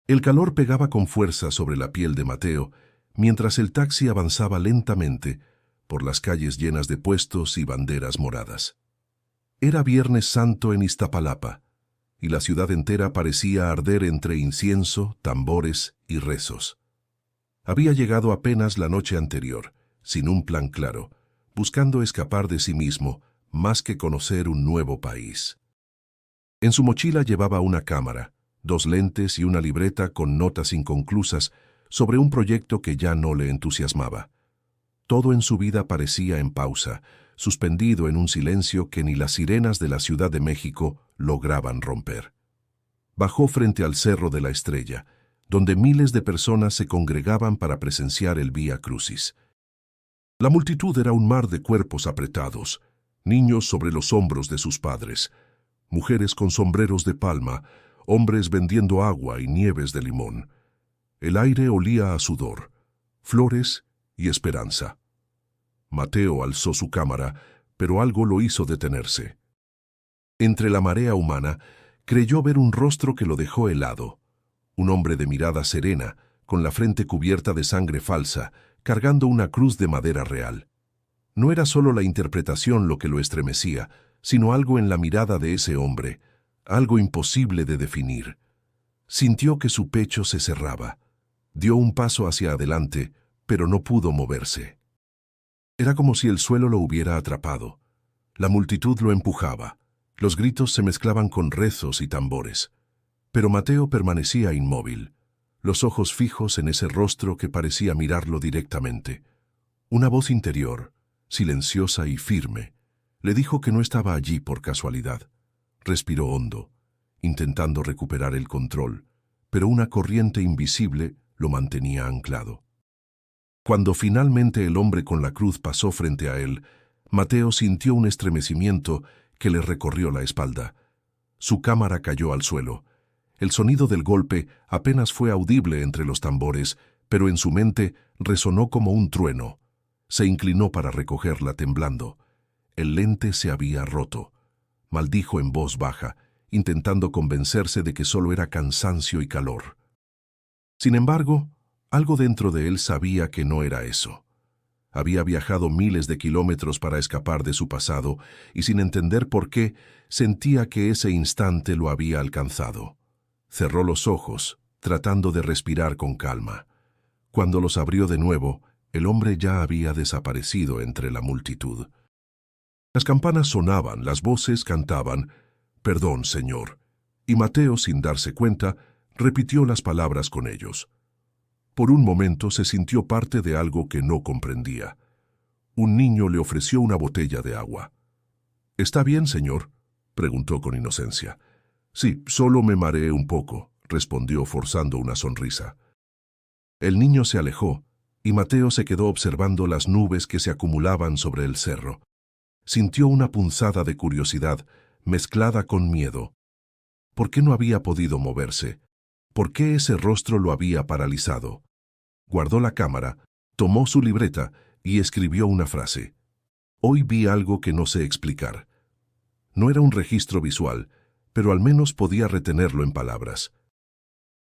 El calor pegaba con fuerza sobre la piel de Mateo, mientras el taxi avanzaba lentamente por las calles llenas de puestos y banderas moradas. Era Viernes Santo en Iztapalapa, y la ciudad entera parecía arder entre incienso, tambores y rezos. Había llegado apenas la noche anterior, sin un plan claro, buscando escapar de sí mismo, más que conocer un nuevo país. En su mochila llevaba una cámara, 2 lentes y una libreta con notas inconclusas sobre un proyecto que ya no le entusiasmaba. Todo en su vida parecía en pausa, suspendido en un silencio que ni las sirenas de la Ciudad de México lograban romper. Bajó frente al Cerro de la Estrella, donde miles de personas se congregaban para presenciar el Vía Crucis. La multitud era un mar de cuerpos apretados, niños sobre los hombros de sus padres, mujeres con sombreros de palma, hombres vendiendo agua y nieves de limón. El aire olía a sudor, flores y esperanza. Mateo alzó su cámara, pero algo lo hizo detenerse. Entre la marea humana, creyó ver un rostro que lo dejó helado. Un hombre de mirada serena, con la frente cubierta de sangre falsa, cargando una cruz de madera real. No era solo la interpretación lo que lo estremecía, sino algo en la mirada de ese hombre, algo imposible de definir. Sintió que su pecho se cerraba. Dio un paso hacia adelante, pero no pudo moverse. Era como si el suelo lo hubiera atrapado. La multitud lo empujaba. Los gritos se mezclaban con rezos y tambores. Pero Mateo permanecía inmóvil, los ojos fijos en ese rostro que parecía mirarlo directamente. Una voz interior, silenciosa y firme, le dijo que no estaba allí por casualidad. Respiró hondo, intentando recuperar el control, pero una corriente invisible lo mantenía anclado. Cuando finalmente el hombre con la cruz pasó frente a él, Mateo sintió un estremecimiento que le recorrió la espalda. Su cámara cayó al suelo. El sonido del golpe apenas fue audible entre los tambores, pero en su mente resonó como un trueno. Se inclinó para recogerla temblando. El lente se había roto. Maldijo en voz baja, intentando convencerse de que solo era cansancio y calor. Sin embargo, algo dentro de él sabía que no era eso. Había viajado miles de kilómetros para escapar de su pasado y sin entender por qué, sentía que ese instante lo había alcanzado. Cerró los ojos, tratando de respirar con calma. Cuando los abrió de nuevo, el hombre ya había desaparecido entre la multitud. Las campanas sonaban, las voces cantaban, «Perdón, Señor», y Mateo, sin darse cuenta, repitió las palabras con ellos. Por un momento se sintió parte de algo que no comprendía. Un niño le ofreció una botella de agua. «¿Está bien, señor?», preguntó con inocencia. «Sí, solo me mareé un poco», respondió forzando una sonrisa. El niño se alejó, y Mateo se quedó observando las nubes que se acumulaban sobre el cerro. Sintió una punzada de curiosidad, mezclada con miedo. ¿Por qué no había podido moverse? ¿Por qué ese rostro lo había paralizado? Guardó la cámara, tomó su libreta y escribió una frase. «Hoy vi algo que no sé explicar». No era un registro visual, pero al menos podía retenerlo en palabras.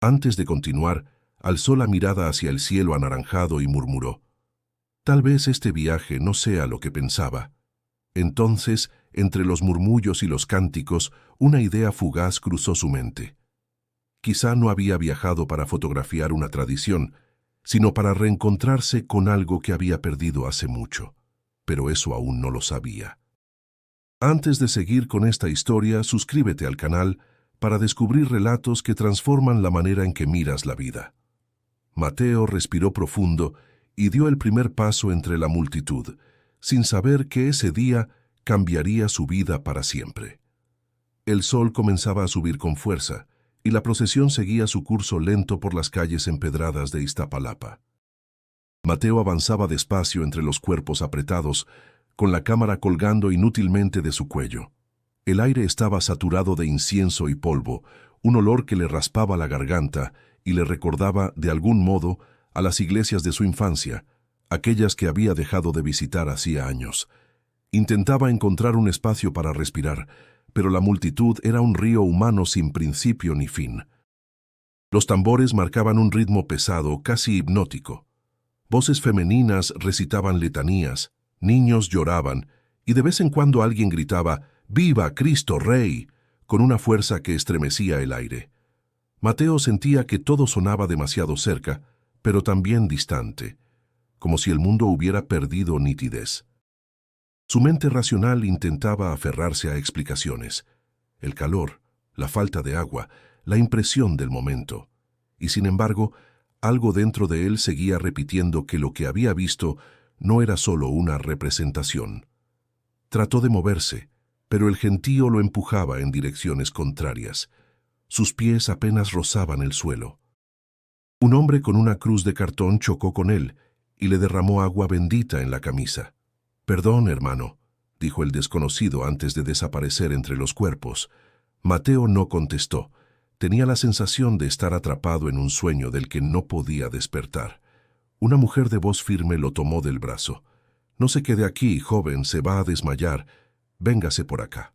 Antes de continuar, alzó la mirada hacia el cielo anaranjado y murmuró: «Tal vez este viaje no sea lo que pensaba». Entonces, entre los murmullos y los cánticos, una idea fugaz cruzó su mente. Quizá no había viajado para fotografiar una tradición, sino para reencontrarse con algo que había perdido hace mucho. Pero eso aún no lo sabía. Antes de seguir con esta historia, suscríbete al canal para descubrir relatos que transforman la manera en que miras la vida. Mateo respiró profundo y dio el primer paso entre la multitud, sin saber que ese día cambiaría su vida para siempre. El sol comenzaba a subir con fuerza, y la procesión seguía su curso lento por las calles empedradas de Iztapalapa. Mateo avanzaba despacio entre los cuerpos apretados, con la cámara colgando inútilmente de su cuello. El aire estaba saturado de incienso y polvo, un olor que le raspaba la garganta y le recordaba, de algún modo, a las iglesias de su infancia, aquellas que había dejado de visitar hacía años. Intentaba encontrar un espacio para respirar, pero la multitud era un río humano sin principio ni fin. Los tambores marcaban un ritmo pesado, casi hipnótico. Voces femeninas recitaban letanías, niños lloraban, y de vez en cuando alguien gritaba «¡Viva Cristo Rey!» con una fuerza que estremecía el aire. Mateo sentía que todo sonaba demasiado cerca, pero también distante, como si el mundo hubiera perdido nitidez. Su mente racional intentaba aferrarse a explicaciones. El calor, la falta de agua, la impresión del momento. Y sin embargo, algo dentro de él seguía repitiendo que lo que había visto no era solo una representación. Trató de moverse, pero el gentío lo empujaba en direcciones contrarias. Sus pies apenas rozaban el suelo. Un hombre con una cruz de cartón chocó con él y le derramó agua bendita en la camisa. «Perdón, hermano», dijo el desconocido antes de desaparecer entre los cuerpos. Mateo no contestó. Tenía la sensación de estar atrapado en un sueño del que no podía despertar. Una mujer de voz firme lo tomó del brazo. «No se quede aquí, joven, se va a desmayar. Véngase por acá».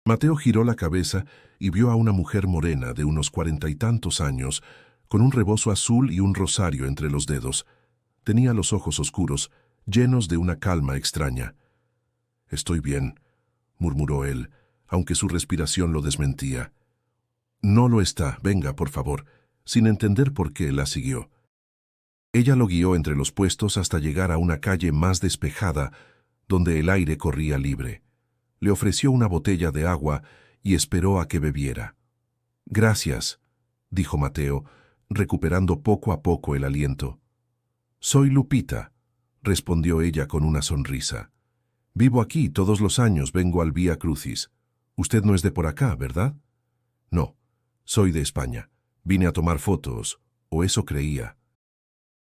Mateo giró la cabeza y vio a una mujer morena de unos 40 y tantos años, con un rebozo azul y un rosario entre los dedos. Tenía los ojos oscuros, llenos de una calma extraña. «Estoy bien», murmuró él, aunque su respiración lo desmentía. «No lo está, venga, por favor», sin entender por qué la siguió. Ella lo guió entre los puestos hasta llegar a una calle más despejada, donde el aire corría libre. Le ofreció una botella de agua y esperó a que bebiera. «Gracias», dijo Mateo, recuperando poco a poco el aliento. «Soy Lupita», respondió ella con una sonrisa. «Vivo aquí, todos los años vengo al Vía Crucis. Usted no es de por acá, ¿verdad?» «No, soy de España. Vine a tomar fotos, o eso creía».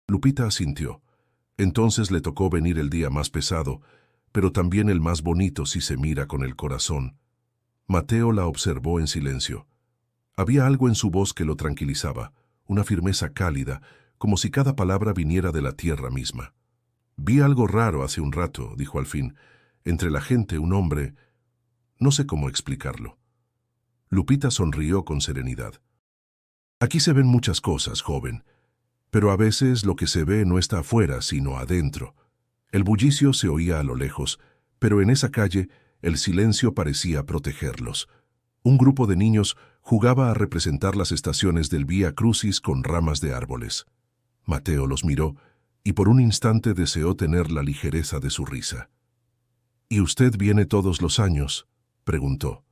Lupita asintió. Entonces le tocó venir el día más pesado, pero también el más bonito si se mira con el corazón. Mateo la observó en silencio. Había algo en su voz que lo tranquilizaba, una firmeza cálida, como si cada palabra viniera de la tierra misma. «Vi algo raro hace un rato», dijo al fin. «Entre la gente un hombre... no sé cómo explicarlo». Lupita sonrió con serenidad. «Aquí se ven muchas cosas, joven, pero a veces lo que se ve no está afuera, sino adentro». El bullicio se oía a lo lejos, pero en esa calle el silencio parecía protegerlos. Un grupo de niños jugaba a representar las estaciones del Vía Crucis con ramas de árboles. Mateo los miró y por un instante deseó tener la ligereza de su risa. «¿Y usted viene todos los años?», preguntó.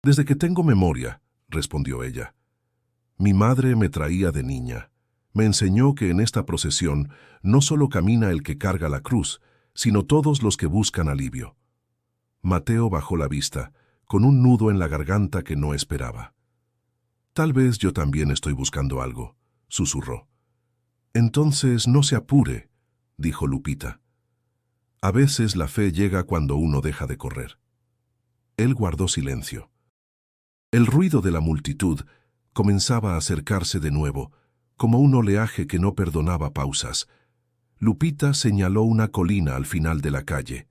«Desde que tengo memoria», respondió ella. «Mi madre me traía de niña. Me enseñó que en esta procesión no solo camina el que carga la cruz, sino todos los que buscan alivio». Mateo bajó la vista, con un nudo en la garganta que no esperaba. «Tal vez yo también estoy buscando algo», susurró. «Entonces no se apure», dijo Lupita. «A veces la fe llega cuando uno deja de correr». Él guardó silencio. El ruido de la multitud comenzaba a acercarse de nuevo, como un oleaje que no perdonaba pausas. Lupita señaló una colina al final de la calle.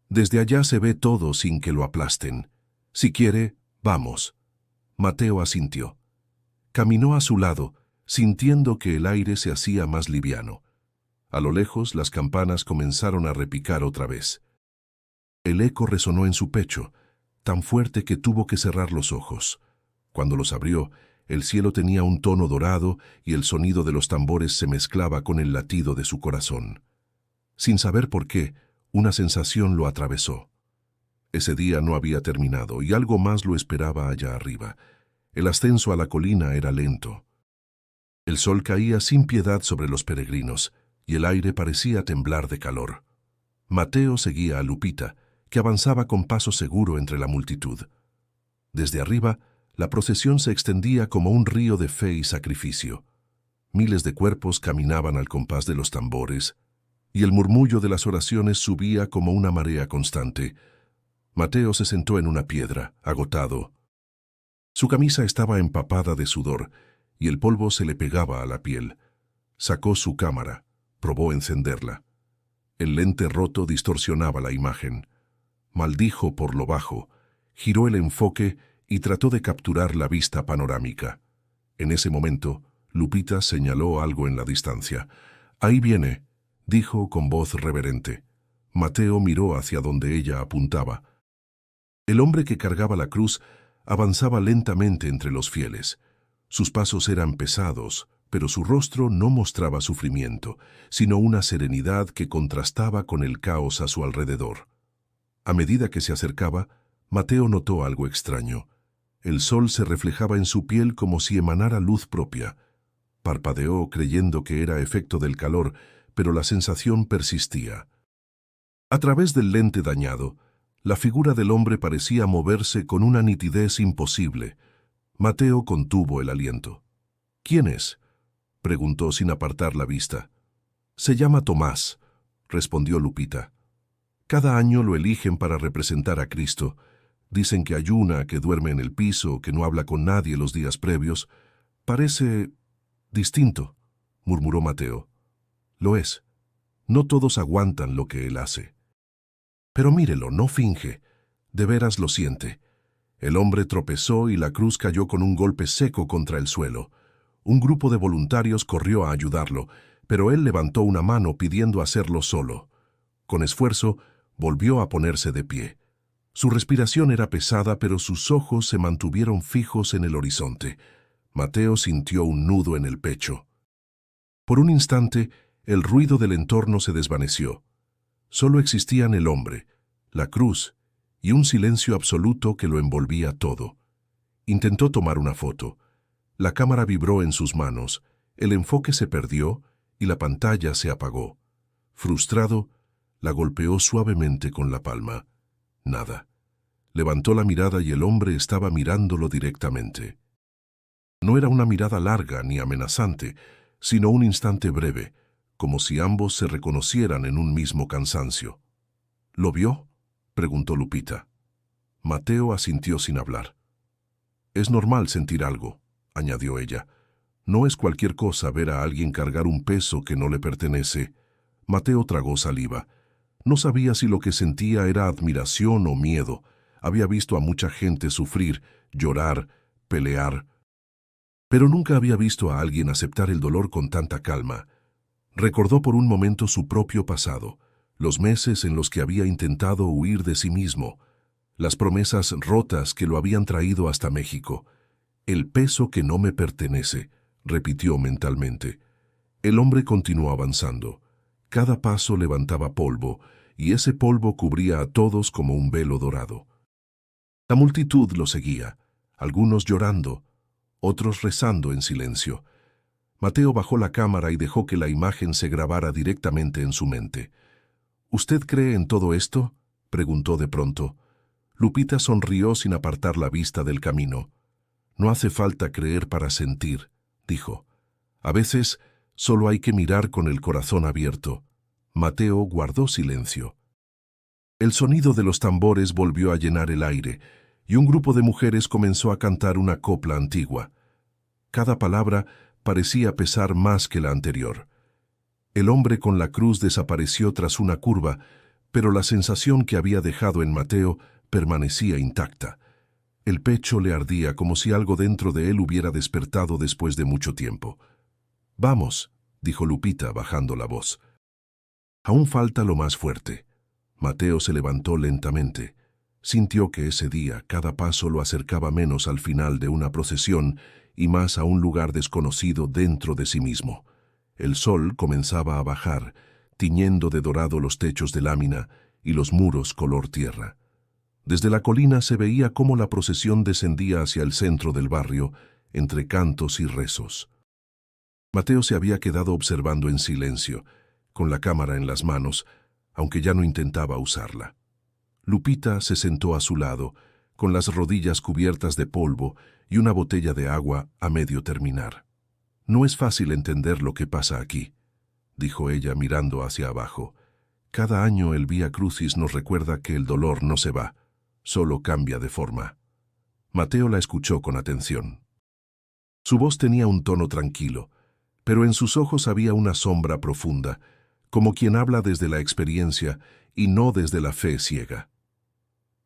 «Desde allá se ve todo sin que lo aplasten. Si quiere, vamos». Mateo asintió. Caminó a su lado, sintiendo que el aire se hacía más liviano. A lo lejos, las campanas comenzaron a repicar otra vez. El eco resonó en su pecho, tan fuerte que tuvo que cerrar los ojos. Cuando los abrió, el cielo tenía un tono dorado y el sonido de los tambores se mezclaba con el latido de su corazón. Sin saber por qué, una sensación lo atravesó. Ese día no había terminado y algo más lo esperaba allá arriba. El ascenso a la colina era lento. El sol caía sin piedad sobre los peregrinos y el aire parecía temblar de calor. Mateo seguía a Lupita, que avanzaba con paso seguro entre la multitud. Desde arriba, la procesión se extendía como un río de fe y sacrificio. Miles de cuerpos caminaban al compás de los tambores, y el murmullo de las oraciones subía como una marea constante. Mateo se sentó en una piedra, agotado. Su camisa estaba empapada de sudor, y el polvo se le pegaba a la piel. Sacó su cámara, probó encenderla. El lente roto distorsionaba la imagen. Maldijo por lo bajo, giró el enfoque y trató de capturar la vista panorámica. En ese momento, Lupita señaló algo en la distancia. «Ahí viene», dijo con voz reverente. Mateo miró hacia donde ella apuntaba. El hombre que cargaba la cruz avanzaba lentamente entre los fieles. Sus pasos eran pesados, pero su rostro no mostraba sufrimiento, sino una serenidad que contrastaba con el caos a su alrededor. A medida que se acercaba, Mateo notó algo extraño. El sol se reflejaba en su piel como si emanara luz propia. Parpadeó creyendo que era efecto del calor, pero la sensación persistía. A través del lente dañado, la figura del hombre parecía moverse con una nitidez imposible. Mateo contuvo el aliento. «¿Quién es?», preguntó sin apartar la vista. «Se llama Tomás», respondió Lupita. «Cada año lo eligen para representar a Cristo. Dicen que ayuna, que duerme en el piso, que no habla con nadie los días previos. Parece distinto», murmuró Mateo. «Lo es. No todos aguantan lo que él hace. Pero mírelo, no finge. De veras lo siente». El hombre tropezó y la cruz cayó con un golpe seco contra el suelo. Un grupo de voluntarios corrió a ayudarlo, pero él levantó una mano pidiendo hacerlo solo. Con esfuerzo, volvió a ponerse de pie. Su respiración era pesada, pero sus ojos se mantuvieron fijos en el horizonte. Mateo sintió un nudo en el pecho. Por un instante, el ruido del entorno se desvaneció. Solo existían el hombre, la cruz y un silencio absoluto que lo envolvía todo. Intentó tomar una foto. La cámara vibró en sus manos, el enfoque se perdió y la pantalla se apagó. Frustrado, la golpeó suavemente con la palma. Nada. Levantó la mirada y el hombre estaba mirándolo directamente. No era una mirada larga ni amenazante, sino un instante breve, como si ambos se reconocieran en un mismo cansancio. «¿Lo vio?», preguntó Lupita. Mateo asintió sin hablar. «Es normal sentir algo», añadió ella. «No es cualquier cosa ver a alguien cargar un peso que no le pertenece». Mateo tragó saliva. No sabía si lo que sentía era admiración o miedo. Había visto a mucha gente sufrir, llorar, pelear, pero nunca había visto a alguien aceptar el dolor con tanta calma. Recordó por un momento su propio pasado, los meses en los que había intentado huir de sí mismo, las promesas rotas que lo habían traído hasta México. «El peso que no me pertenece», repitió mentalmente. El hombre continuó avanzando. Cada paso levantaba polvo, y ese polvo cubría a todos como un velo dorado. La multitud lo seguía, algunos llorando, otros rezando en silencio. Mateo bajó la cámara y dejó que la imagen se grabara directamente en su mente. «¿Usted cree en todo esto?», preguntó de pronto. Lupita sonrió sin apartar la vista del camino. «No hace falta creer para sentir», dijo. «A veces solo hay que mirar con el corazón abierto». Mateo guardó silencio. El sonido de los tambores volvió a llenar el aire, y un grupo de mujeres comenzó a cantar una copla antigua. Cada palabra parecía pesar más que la anterior. El hombre con la cruz desapareció tras una curva, pero la sensación que había dejado en Mateo permanecía intacta. El pecho le ardía como si algo dentro de él hubiera despertado después de mucho tiempo. «Vamos», dijo Lupita bajando la voz. «Aún falta lo más fuerte». Mateo se levantó lentamente. Sintió que ese día cada paso lo acercaba menos al final de una procesión y más a un lugar desconocido dentro de sí mismo. El sol comenzaba a bajar, tiñendo de dorado los techos de lámina y los muros color tierra. Desde la colina se veía cómo la procesión descendía hacia el centro del barrio, entre cantos y rezos. Mateo se había quedado observando en silencio, con la cámara en las manos, aunque ya no intentaba usarla. Lupita se sentó a su lado, con las rodillas cubiertas de polvo y una botella de agua a medio terminar. «No es fácil entender lo que pasa aquí», dijo ella mirando hacia abajo. «Cada año el Vía Crucis nos recuerda que el dolor no se va, solo cambia de forma». Mateo la escuchó con atención. Su voz tenía un tono tranquilo, pero en sus ojos había una sombra profunda, como quien habla desde la experiencia y no desde la fe ciega.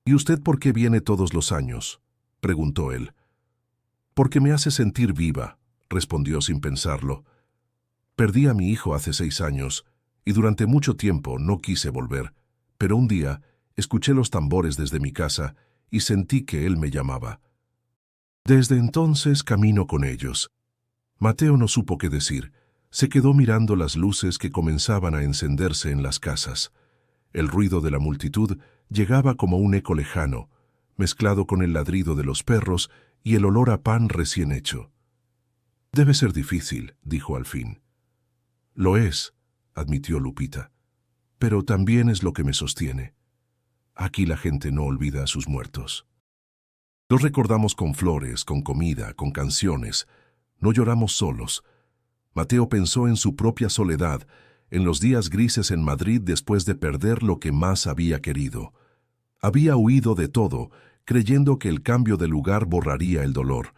«¿Y usted por qué viene todos los años?», preguntó él. «Porque me hace sentir viva», respondió sin pensarlo. Perdí a mi hijo hace 6 años, y durante mucho tiempo no quise volver, pero un día escuché los tambores desde mi casa y sentí que él me llamaba. Desde entonces camino con ellos. Mateo no supo qué decir. Se quedó mirando las luces que comenzaban a encenderse en las casas. El ruido de la multitud llegaba como un eco lejano, mezclado con el ladrido de los perros y el olor a pan recién hecho. «Debe ser difícil», dijo al fin. «Lo es», admitió Lupita, «pero también es lo que me sostiene. Aquí la gente no olvida a sus muertos. Los recordamos con flores, con comida, con canciones. No lloramos solos». Mateo pensó en su propia soledad, en los días grises en Madrid después de perder lo que más había querido. Había huido de todo, creyendo que el cambio de lugar borraría el dolor.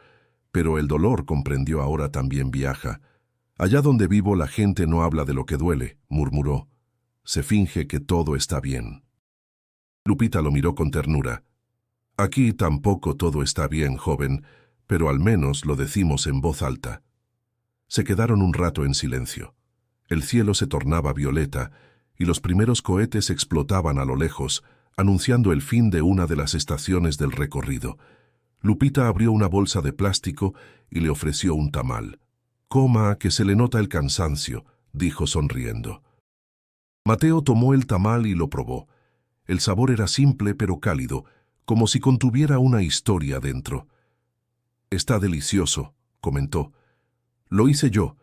Pero el dolor, comprendió ahora, también viaja. «Allá donde vivo la gente no habla de lo que duele», murmuró. «Se finge que todo está bien». Lupita lo miró con ternura. «Aquí tampoco todo está bien, joven, pero al menos lo decimos en voz alta». Se quedaron un rato en silencio. El cielo se tornaba violeta y los primeros cohetes explotaban a lo lejos, anunciando el fin de una de las estaciones del recorrido. Lupita abrió una bolsa de plástico y le ofreció un tamal. «Coma, que se le nota el cansancio», dijo sonriendo. Mateo tomó el tamal y lo probó. El sabor era simple pero cálido, como si contuviera una historia dentro. «Está delicioso», comentó. «Lo hice yo,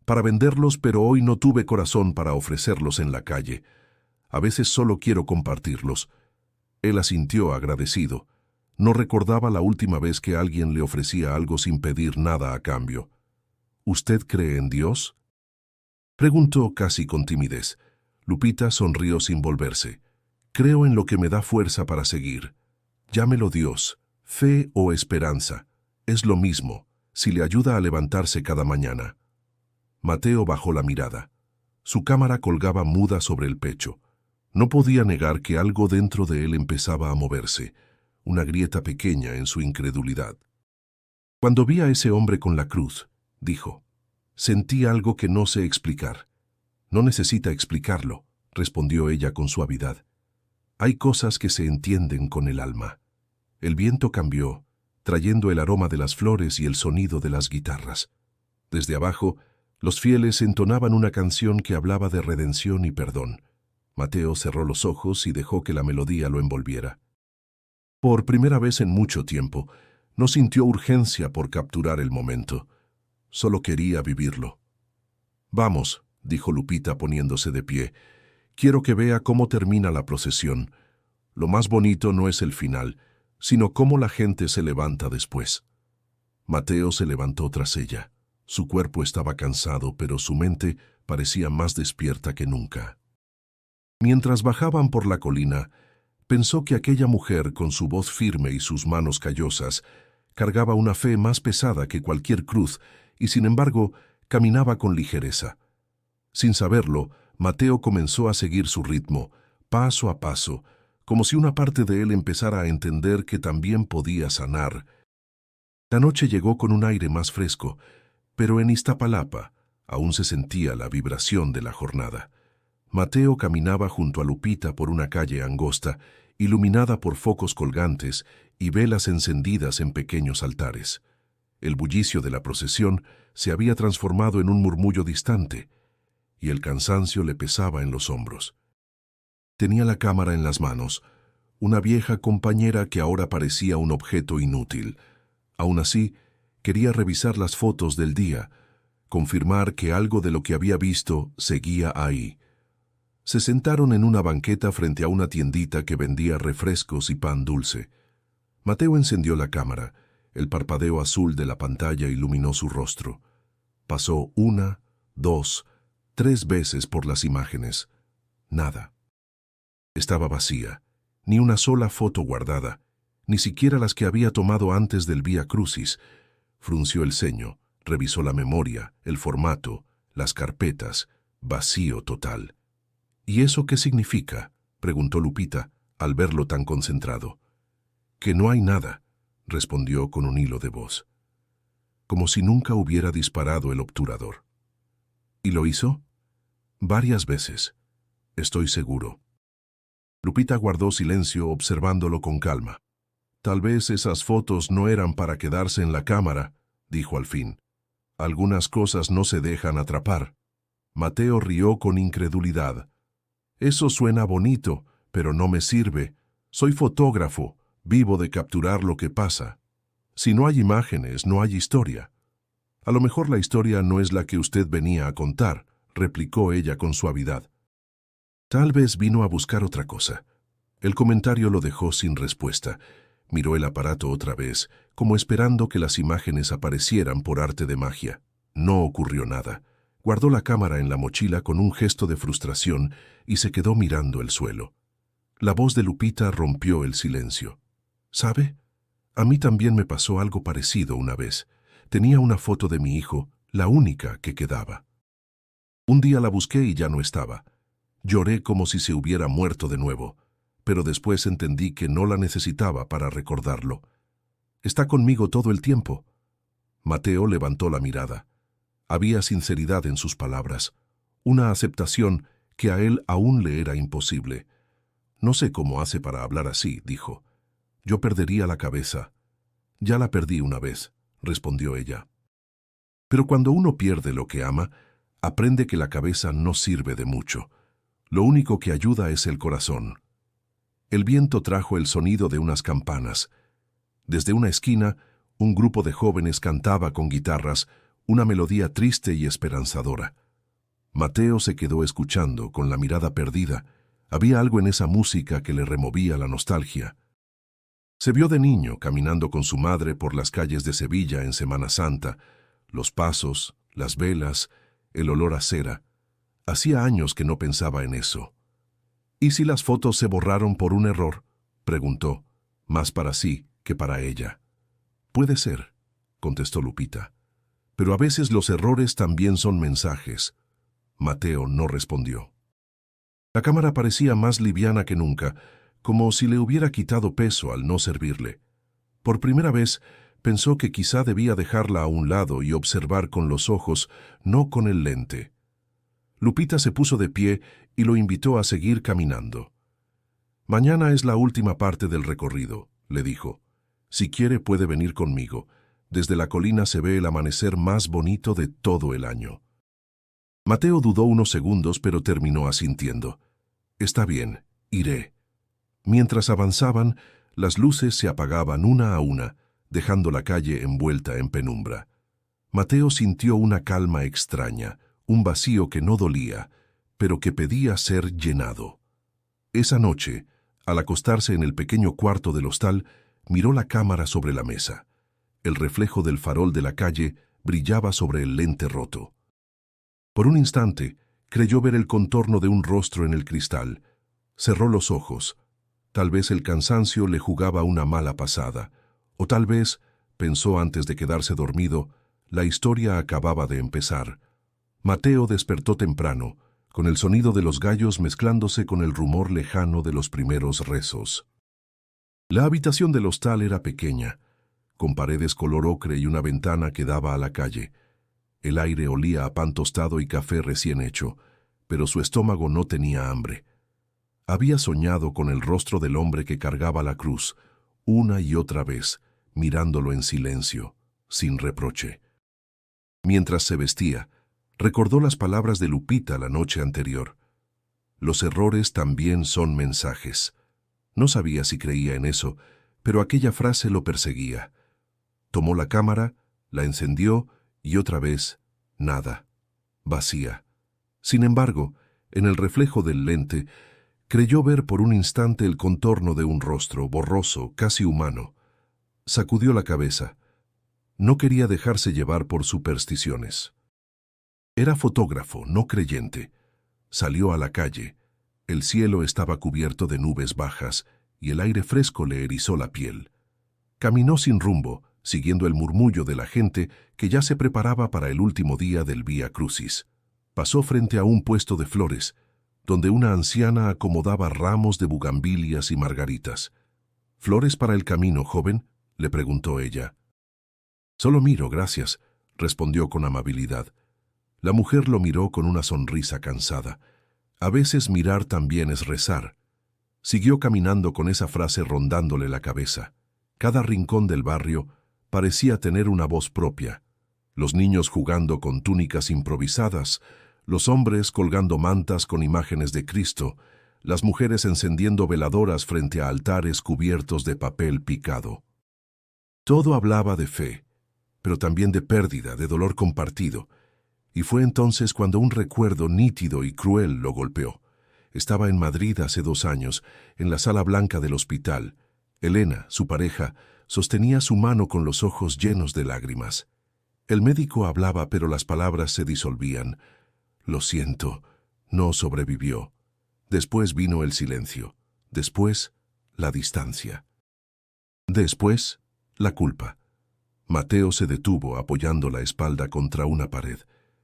para venderlos, pero hoy no tuve corazón para ofrecerlos en la calle. A veces solo quiero compartirlos». Él asintió agradecido. No recordaba la última vez que alguien le ofrecía algo sin pedir nada a cambio. «¿Usted cree en Dios?», preguntó casi con timidez. Lupita sonrió sin volverse. «Creo en lo que me da fuerza para seguir. Llámelo Dios, fe o esperanza. Es lo mismo, si le ayuda a levantarse cada mañana». Mateo bajó la mirada. Su cámara colgaba muda sobre el pecho. No podía negar que algo dentro de él empezaba a moverse, una grieta pequeña en su incredulidad. «Cuando vi a ese hombre con la cruz», dijo, «sentí algo que no sé explicar». «No necesita explicarlo», respondió ella con suavidad. «Hay cosas que se entienden con el alma». El viento cambió, trayendo el aroma de las flores y el sonido de las guitarras. Desde abajo, los fieles entonaban una canción que hablaba de redención y perdón. Mateo cerró los ojos y dejó que la melodía lo envolviera. Por primera vez en mucho tiempo, no sintió urgencia por capturar el momento. Solo quería vivirlo. «Vamos», dijo Lupita poniéndose de pie. «Quiero que vea cómo termina la procesión. Lo más bonito no es el final, sino cómo la gente se levanta después». Mateo se levantó tras ella. Su cuerpo estaba cansado, pero su mente parecía más despierta que nunca. Mientras bajaban por la colina, pensó que aquella mujer, con su voz firme y sus manos callosas, cargaba una fe más pesada que cualquier cruz y, sin embargo, caminaba con ligereza. Sin saberlo, Mateo comenzó a seguir su ritmo, paso a paso, como si una parte de él empezara a entender que también podía sanar. La noche llegó con un aire más fresco, pero en Iztapalapa aún se sentía la vibración de la jornada. Mateo caminaba junto a Lupita por una calle angosta, iluminada por focos colgantes y velas encendidas en pequeños altares. El bullicio de la procesión se había transformado en un murmullo distante, y el cansancio le pesaba en los hombros. Tenía la cámara en las manos, una vieja compañera que ahora parecía un objeto inútil. Aún así, quería revisar las fotos del día, confirmar que algo de lo que había visto seguía ahí. Se sentaron en una banqueta frente a una tiendita que vendía refrescos y pan dulce. Mateo encendió la cámara. El parpadeo azul de la pantalla iluminó su rostro. Pasó 1, 2, 3 veces por las imágenes. Nada. Estaba vacía. Ni una sola foto guardada, ni siquiera las que había tomado antes del Vía Crucis. Frunció el ceño, revisó la memoria, el formato, las carpetas. Vacío total. «¿Y eso qué significa?», preguntó Lupita, al verlo tan concentrado. «Que no hay nada», respondió con un hilo de voz. como si nunca hubiera disparado el obturador. ¿Y lo hizo? Varias veces, estoy seguro. Lupita guardó silencio observándolo con calma. Tal vez esas fotos no eran para quedarse en la cámara, dijo al fin. Algunas cosas no se dejan atrapar. Mateo rió con incredulidad. Eso suena bonito, pero no me sirve. Soy fotógrafo, vivo de capturar lo que pasa. Si no hay imágenes, no hay historia. A lo mejor la historia no es la que usted venía a contar, replicó ella con suavidad. Tal vez vino a buscar otra cosa. El comentario lo dejó sin respuesta. Miró el aparato otra vez, como esperando que las imágenes aparecieran por arte de magia. No ocurrió nada. Guardó la cámara en la mochila con un gesto de frustración y se quedó mirando el suelo. La voz de Lupita rompió el silencio. ¿Sabe? A mí también me pasó algo parecido una vez. Tenía una foto de mi hijo, la única que quedaba. Un día la busqué y ya no estaba. Lloré como si se hubiera muerto de nuevo, pero después entendí que no la necesitaba para recordarlo. Está conmigo todo el tiempo. Mateo levantó la mirada. Había sinceridad en sus palabras, una aceptación que a él aún le era imposible. No sé cómo hace para hablar así, dijo. Yo perdería la cabeza. Ya la perdí una vez, respondió ella. Pero cuando uno pierde lo que ama, aprende que la cabeza no sirve de mucho. Lo único que ayuda es el corazón. El viento trajo el sonido de unas campanas. Desde una esquina, un grupo de jóvenes cantaba con guitarras una melodía triste y esperanzadora. Mateo se quedó escuchando, con la mirada perdida. Había algo en esa música que le removía la nostalgia. Se vio de niño caminando con su madre por las calles de Sevilla en Semana Santa, los pasos, las velas, el olor a cera. Hacía años que no pensaba en eso. ¿Y si las fotos se borraron por un error?, preguntó, más para sí que para ella. Puede ser, contestó Lupita. Pero a veces los errores también son mensajes. Mateo no respondió. La cámara parecía más liviana que nunca, como si le hubiera quitado peso al no servirle. Por primera vez pensó que quizá debía dejarla a un lado y observar con los ojos, no con el lente. Lupita se puso de pie y lo invitó a seguir caminando. Mañana es la última parte del recorrido, le dijo. Si quiere puede venir conmigo. Desde la colina se ve el amanecer más bonito de todo el año. Mateo dudó unos segundos, pero terminó asintiendo. Está bien, iré. Mientras avanzaban, las luces se apagaban una a una, dejando la calle envuelta en penumbra. Mateo sintió una calma extraña, un vacío que no dolía, pero que pedía ser llenado. Esa noche, al acostarse en el pequeño cuarto del hostal, miró la cámara sobre la mesa. El reflejo del farol de la calle brillaba sobre el lente roto. Por un instante, creyó ver el contorno de un rostro en el cristal. Cerró los ojos. Tal vez el cansancio le jugaba una mala pasada, o tal vez, pensó antes de quedarse dormido, la historia acababa de empezar. Mateo despertó temprano, con el sonido de los gallos mezclándose con el rumor lejano de los primeros rezos. La habitación del hostal era pequeña, con paredes color ocre y una ventana que daba a la calle. El aire olía a pan tostado y café recién hecho, pero su estómago no tenía hambre. Había soñado con el rostro del hombre que cargaba la cruz, una y otra vez, mirándolo en silencio, sin reproche. Mientras se vestía, recordó las palabras de Lupita la noche anterior. Los errores también son mensajes. No sabía si creía en eso, pero aquella frase lo perseguía. Tomó la cámara, la encendió y otra vez, nada, vacía. Sin embargo, en el reflejo del lente, creyó ver por un instante el contorno de un rostro borroso, casi humano. Sacudió la cabeza. No quería dejarse llevar por supersticiones. Era fotógrafo, no creyente. Salió a la calle. El cielo estaba cubierto de nubes bajas y el aire fresco le erizó la piel. Caminó sin rumbo, siguiendo el murmullo de la gente que ya se preparaba para el último día del Vía Crucis. Pasó frente a un puesto de flores, donde una anciana acomodaba ramos de bugambilias y margaritas. —¿Flores para el camino, joven? —le preguntó ella. Solo miro, gracias, respondió con amabilidad. La mujer lo miró con una sonrisa cansada. A veces mirar también es rezar. Siguió caminando con esa frase rondándole la cabeza. Cada rincón del barrio parecía tener una voz propia. Los niños jugando con túnicas improvisadas, los hombres colgando mantas con imágenes de Cristo, las mujeres encendiendo veladoras frente a altares cubiertos de papel picado. Todo hablaba de fe, pero también de pérdida, de dolor compartido. Y fue entonces cuando un recuerdo nítido y cruel lo golpeó. Estaba en Madrid hace 2 años, en la sala blanca del hospital. Elena, su pareja, sostenía su mano con los ojos llenos de lágrimas. El médico hablaba, pero las palabras se disolvían. Lo siento, no sobrevivió. Después vino el silencio. Después, la distancia. Después, la culpa. Mateo se detuvo apoyando la espalda contra una pared.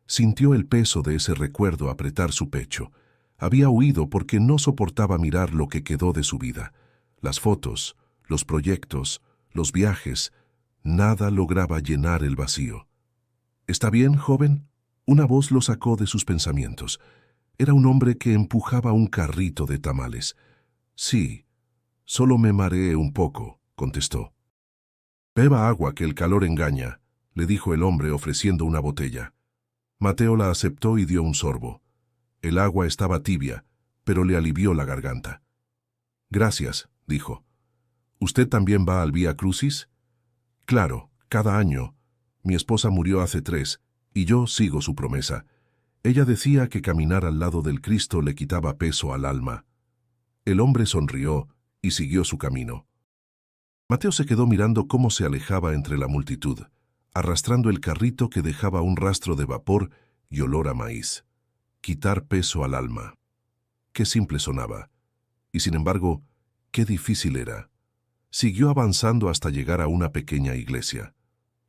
Sintió el peso de ese recuerdo apretar su pecho. Había huido porque no soportaba mirar lo que quedó de su vida. Las fotos, los proyectos, los viajes, nada lograba llenar el vacío. ¿Está bien, joven? Una voz lo sacó de sus pensamientos. Era un hombre que empujaba un carrito de tamales. Sí, solo me mareé un poco, contestó. Beba agua, que el calor engaña, le dijo el hombre ofreciendo una botella. Mateo la aceptó y dio un sorbo. El agua estaba tibia, pero le alivió la garganta. Gracias, dijo. ¿Usted también va al Vía Crucis? Claro, cada año. Mi esposa murió hace 3, y yo sigo su promesa. Ella decía que caminar al lado del Cristo le quitaba peso al alma. El hombre sonrió y siguió su camino. Mateo se quedó mirando cómo se alejaba entre la multitud, arrastrando el carrito que dejaba un rastro de vapor y olor a maíz. Quitar peso al alma. Qué simple sonaba. Y sin embargo, qué difícil era. Siguió avanzando hasta llegar a una pequeña iglesia.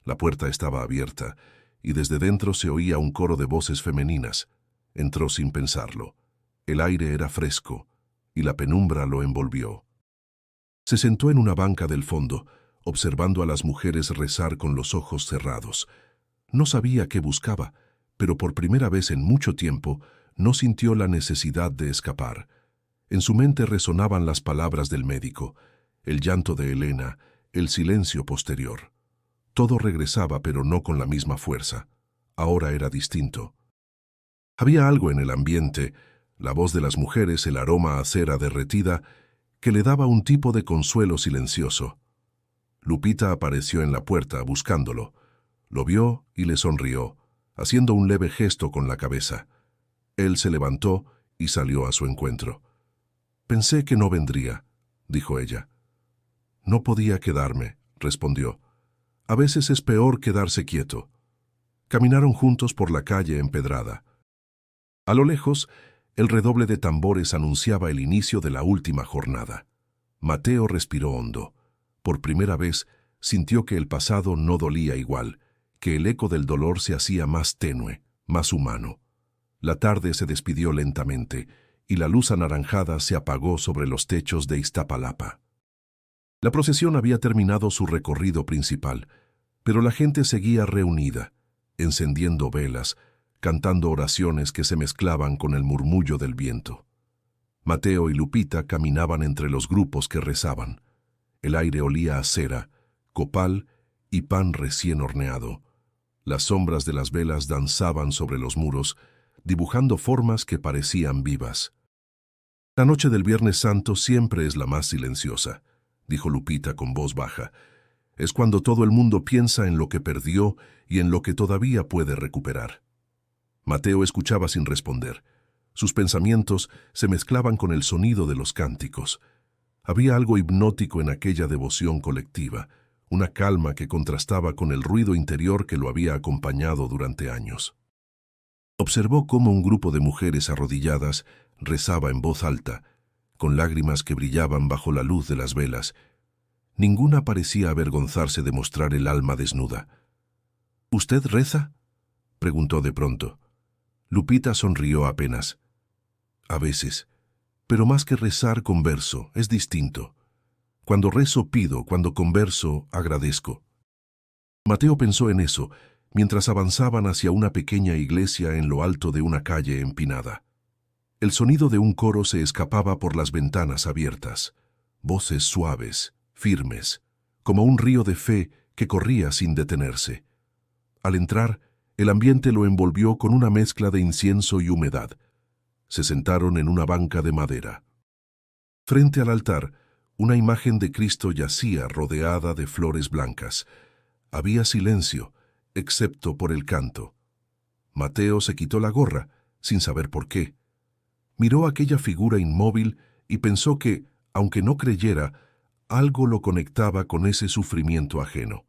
La puerta estaba abierta, y desde dentro se oía un coro de voces femeninas. Entró sin pensarlo. El aire era fresco, y la penumbra lo envolvió. Se sentó en una banca del fondo, observando a las mujeres rezar con los ojos cerrados. No sabía qué buscaba, pero por primera vez en mucho tiempo no sintió la necesidad de escapar. En su mente resonaban las palabras del médico, el llanto de Elena, el silencio posterior. Todo regresaba, pero no con la misma fuerza. Ahora era distinto. Había algo en el ambiente, la voz de las mujeres, el aroma a cera derretida, que le daba un tipo de consuelo silencioso. Lupita apareció en la puerta buscándolo. Lo vio y le sonrió, haciendo un leve gesto con la cabeza. Él se levantó y salió a su encuentro. «Pensé que no vendría», dijo ella. «No podía quedarme», respondió. «A veces es peor quedarse quieto». Caminaron juntos por la calle empedrada. A lo lejos, el redoble de tambores anunciaba el inicio de la última jornada. Mateo respiró hondo. Por primera vez, sintió que el pasado no dolía igual, que el eco del dolor se hacía más tenue, más humano. La tarde se despidió lentamente, y la luz anaranjada se apagó sobre los techos de Iztapalapa. La procesión había terminado su recorrido principal, pero la gente seguía reunida, encendiendo velas, cantando oraciones que se mezclaban con el murmullo del viento. Mateo y Lupita caminaban entre los grupos que rezaban. El aire olía a cera, copal y pan recién horneado. Las sombras de las velas danzaban sobre los muros, dibujando formas que parecían vivas. La noche del Viernes Santo siempre es la más silenciosa, dijo Lupita con voz baja. Es cuando todo el mundo piensa en lo que perdió y en lo que todavía puede recuperar. Mateo escuchaba sin responder. Sus pensamientos se mezclaban con el sonido de los cánticos. Había algo hipnótico en aquella devoción colectiva, una calma que contrastaba con el ruido interior que lo había acompañado durante años. Observó cómo un grupo de mujeres arrodilladas rezaba en voz alta, con lágrimas que brillaban bajo la luz de las velas. Ninguna parecía avergonzarse de mostrar el alma desnuda. «¿Usted reza?», preguntó de pronto. Lupita sonrió apenas. «A veces, pero más que rezar converso, es distinto. Cuando rezo pido, cuando converso agradezco». Mateo pensó en eso, mientras avanzaban hacia una pequeña iglesia en lo alto de una calle empinada. El sonido de un coro se escapaba por las ventanas abiertas, voces suaves, firmes, como un río de fe que corría sin detenerse. Al entrar, el ambiente lo envolvió con una mezcla de incienso y humedad. Se sentaron en una banca de madera. Frente al altar, una imagen de Cristo yacía rodeada de flores blancas. Había silencio, excepto por el canto. Mateo se quitó la gorra, sin saber por qué. Miró aquella figura inmóvil y pensó que, aunque no creyera, algo lo conectaba con ese sufrimiento ajeno.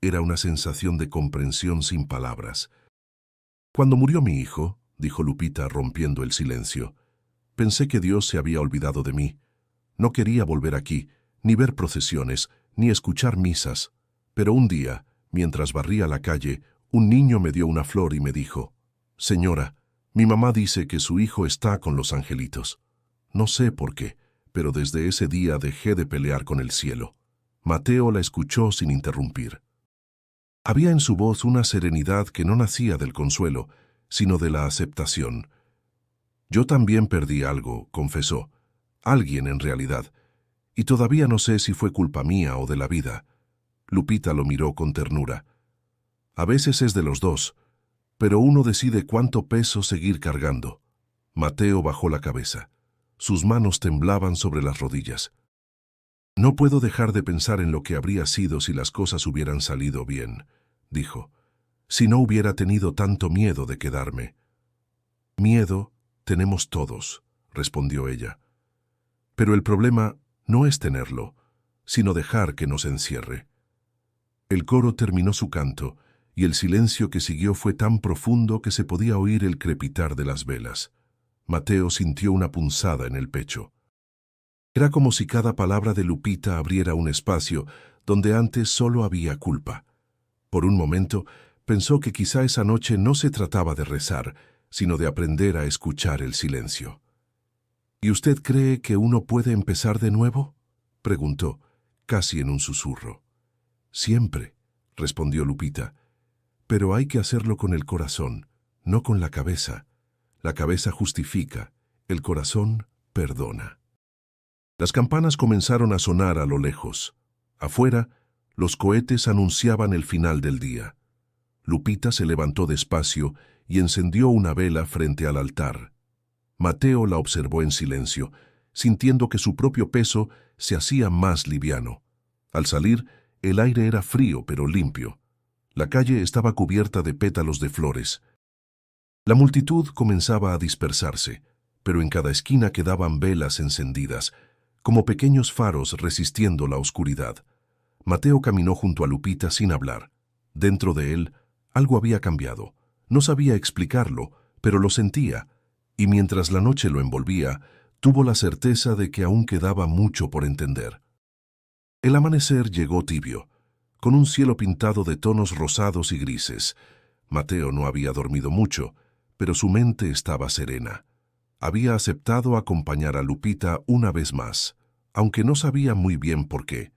Era una sensación de comprensión sin palabras. Cuando murió mi hijo, dijo Lupita rompiendo el silencio, pensé que Dios se había olvidado de mí. No quería volver aquí, ni ver procesiones, ni escuchar misas. Pero un día, mientras barría la calle, un niño me dio una flor y me dijo: «Señora, mi mamá dice que su hijo está con los angelitos». No sé por qué, pero desde ese día dejé de pelear con el cielo. Mateo la escuchó sin interrumpir. Había en su voz una serenidad que no nacía del consuelo, sino de la aceptación. «Yo también perdí algo», confesó. «Alguien en realidad. Y todavía no sé si fue culpa mía o de la vida». Lupita lo miró con ternura. «A veces es de los dos, pero uno decide cuánto peso seguir cargando». Mateo bajó la cabeza. Sus manos temblaban sobre las rodillas. «No puedo dejar de pensar en lo que habría sido si las cosas hubieran salido bien», dijo. «Si no hubiera tenido tanto miedo de quedarme». «Miedo tenemos todos», respondió ella. «Pero el problema no es tenerlo, sino dejar que nos encierre». El coro terminó su canto, y el silencio que siguió fue tan profundo que se podía oír el crepitar de las velas. Mateo sintió una punzada en el pecho. Era como si cada palabra de Lupita abriera un espacio donde antes solo había culpa. Por un momento, pensó que quizá esa noche no se trataba de rezar, sino de aprender a escuchar el silencio. «¿Y usted cree que uno puede empezar de nuevo?», preguntó, casi en un susurro. «Siempre», respondió Lupita, «pero hay que hacerlo con el corazón, no con la cabeza. La cabeza justifica, el corazón perdona». Las campanas comenzaron a sonar a lo lejos. Afuera, los cohetes anunciaban el final del día. Lupita se levantó despacio y encendió una vela frente al altar. Mateo la observó en silencio, sintiendo que su propio peso se hacía más liviano. Al salir, el aire era frío pero limpio. La calle estaba cubierta de pétalos de flores. La multitud comenzaba a dispersarse, pero en cada esquina quedaban velas encendidas, como pequeños faros resistiendo la oscuridad. Mateo caminó junto a Lupita sin hablar. Dentro de él, algo había cambiado. No sabía explicarlo, pero lo sentía, y mientras la noche lo envolvía, tuvo la certeza de que aún quedaba mucho por entender. El amanecer llegó tibio, con un cielo pintado de tonos rosados y grises. Mateo no había dormido mucho, pero su mente estaba serena. Había aceptado acompañar a Lupita una vez más, aunque no sabía muy bien por qué.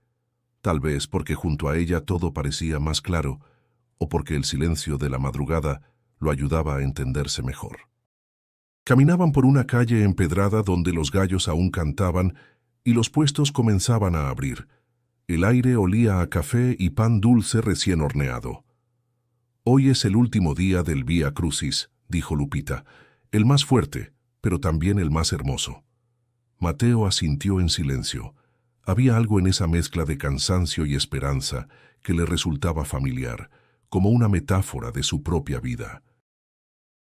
Tal vez porque junto a ella todo parecía más claro, o porque el silencio de la madrugada lo ayudaba a entenderse mejor. Caminaban por una calle empedrada donde los gallos aún cantaban y los puestos comenzaban a abrir. El aire olía a café y pan dulce recién horneado. «Hoy es el último día del Vía Crucis», dijo Lupita, «el más fuerte, pero también el más hermoso». Mateo asintió en silencio. Había algo en esa mezcla de cansancio y esperanza que le resultaba familiar, como una metáfora de su propia vida.